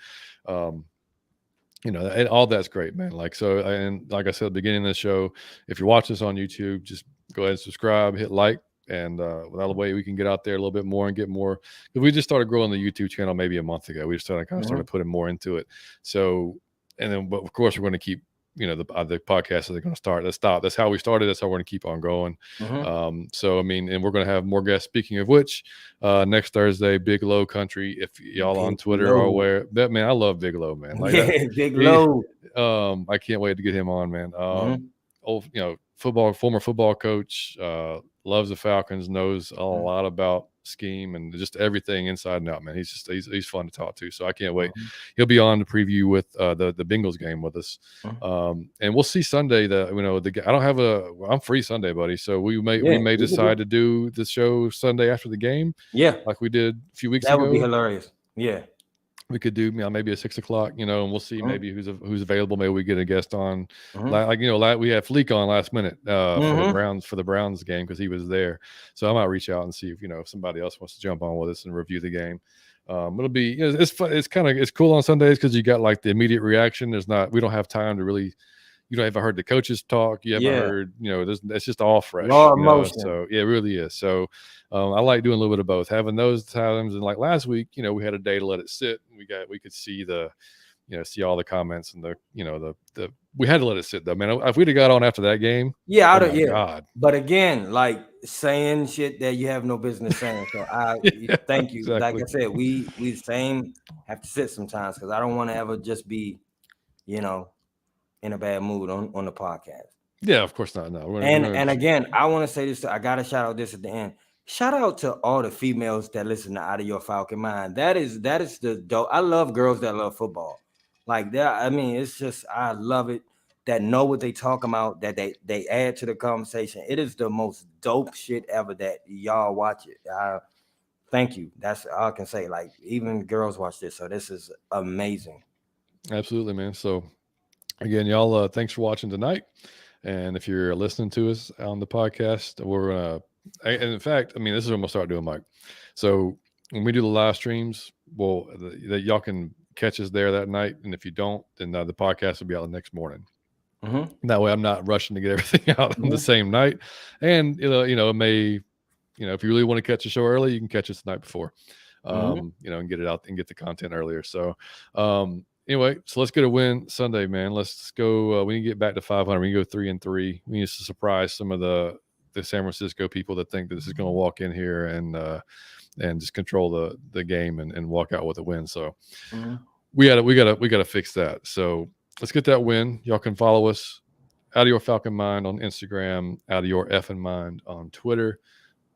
and all that's great, man. Like, so, and like I said at the beginning of the show, if you're watching this on YouTube, just go ahead and subscribe, hit like, and that way we can get out there a little bit more and get more. Because we just started growing the YouTube channel maybe a month ago. We just started putting more into it. So, and then, but of course, we're going to keep, the podcasts are going to start. That's how we started. That's how we're going to keep on going. So, I mean, and we're going to have more guests. Speaking of which, next Thursday, Big Low Country. If y'all on Twitter are aware, that, man, I love Big Low, man. Like, Big Low. I can't wait to get him on, man. Old, former football coach, loves the Falcons, knows a lot about scheme and just everything inside and out, man. He's fun to talk to. So I can't wait. He'll be on the preview with the Bengals game with us. And we'll see Sunday I'm free Sunday, buddy. So we may decide to do the show Sunday after the game. Yeah. Like we did a few weeks ago. That would be hilarious. Yeah. We could do maybe at 6 o'clock, and we'll see maybe who's available. Maybe we get a guest on, we had Fleek on last minute for the Browns game, because he was there. So I might reach out and see if somebody else wants to jump on with us and review the game. It'll be it's fun. It's cool on Sundays because you got like the immediate reaction. We don't have time to really you haven't heard the coaches talk. You haven't heard, it's just all fresh. Raw emotion. So yeah, it really is. So I like doing a little bit of both, having those times. And like last week, we had a day to let it sit. We could see see all the comments and we had to let it sit though, man. If we'd have got on after that game, God. But again, like saying shit that you have no business saying. So thank you. Exactly. Like I said, we have to sit sometimes because I don't want to ever just be, in a bad mood on the podcast. Yeah, of course not. No. And again, I want to say this. I gotta shout out this at the end. Shout out to all the females that listen to Out of Your Falcon Mind. That is the dope. I love girls that love football. Like that, I mean, it's just I love it. That know what they talk about, that they add to the conversation. It is the most dope shit ever that y'all watch it. Thank you. That's all I can say. Like even girls watch this, so this is amazing. Absolutely, man. So again, y'all, thanks for watching tonight. And if you're listening to us on the podcast, we're gonna. And in fact, I mean, this is what I'm gonna start doing, Mike. So when we do the live streams, that y'all can catch us there that night, and if you don't, then the podcast will be out the next morning. That way I'm not rushing to get everything out on the same night. And it may, if you really want to catch a show early, you can catch us the night before, and get it out and get the content earlier. So anyway, so let's get a win Sunday, man. Let's go. We need to get back to 500. We can go 3-3. We need to surprise some of the San Francisco people that think that this is going to walk in here and just control the game and walk out with a win. So we gotta fix that. So let's get that win. Y'all can follow us Out of Your Falcon Mind on Instagram, Out of Your Effing Mind on Twitter.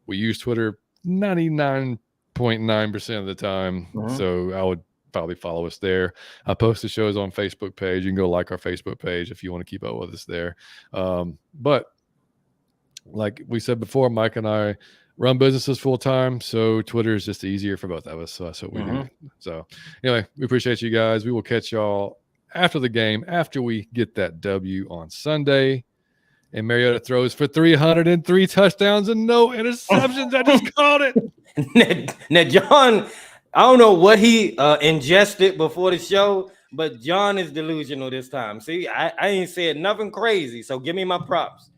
We use Twitter 99.9% of the time. So I would probably follow us there. I post the shows on Facebook page. You can go like our Facebook page if you want to keep up with us there. But like we said before, Mike and I run businesses full time, so Twitter is just easier for both of us. So that's what we do. So anyway, we appreciate you guys. We will catch y'all after the game, after we get that W on Sunday. And Mariota throws for 303 touchdowns and no interceptions. I just called it. Now, John, I don't know what he ingested before the show, but John is delusional this time. See, I ain't said nothing crazy, so give me my props.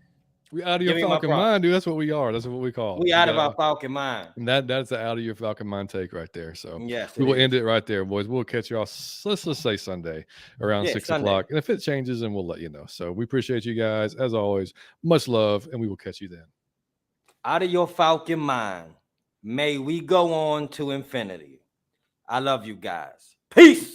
We out of your Falcon mind, dude. That's what we are. That's what we call it. We out of our Falcon mind. And that's the Out of Your Falcon Mind take right there. So yes, we will end it right there, boys. We'll catch y'all. Let's say Sunday around 6 o'clock. And if it changes, then we'll let you know. So we appreciate you guys as always. Much love, and we will catch you then. Out of Your Falcon Mind. May we go on to infinity. I love you guys. Peace.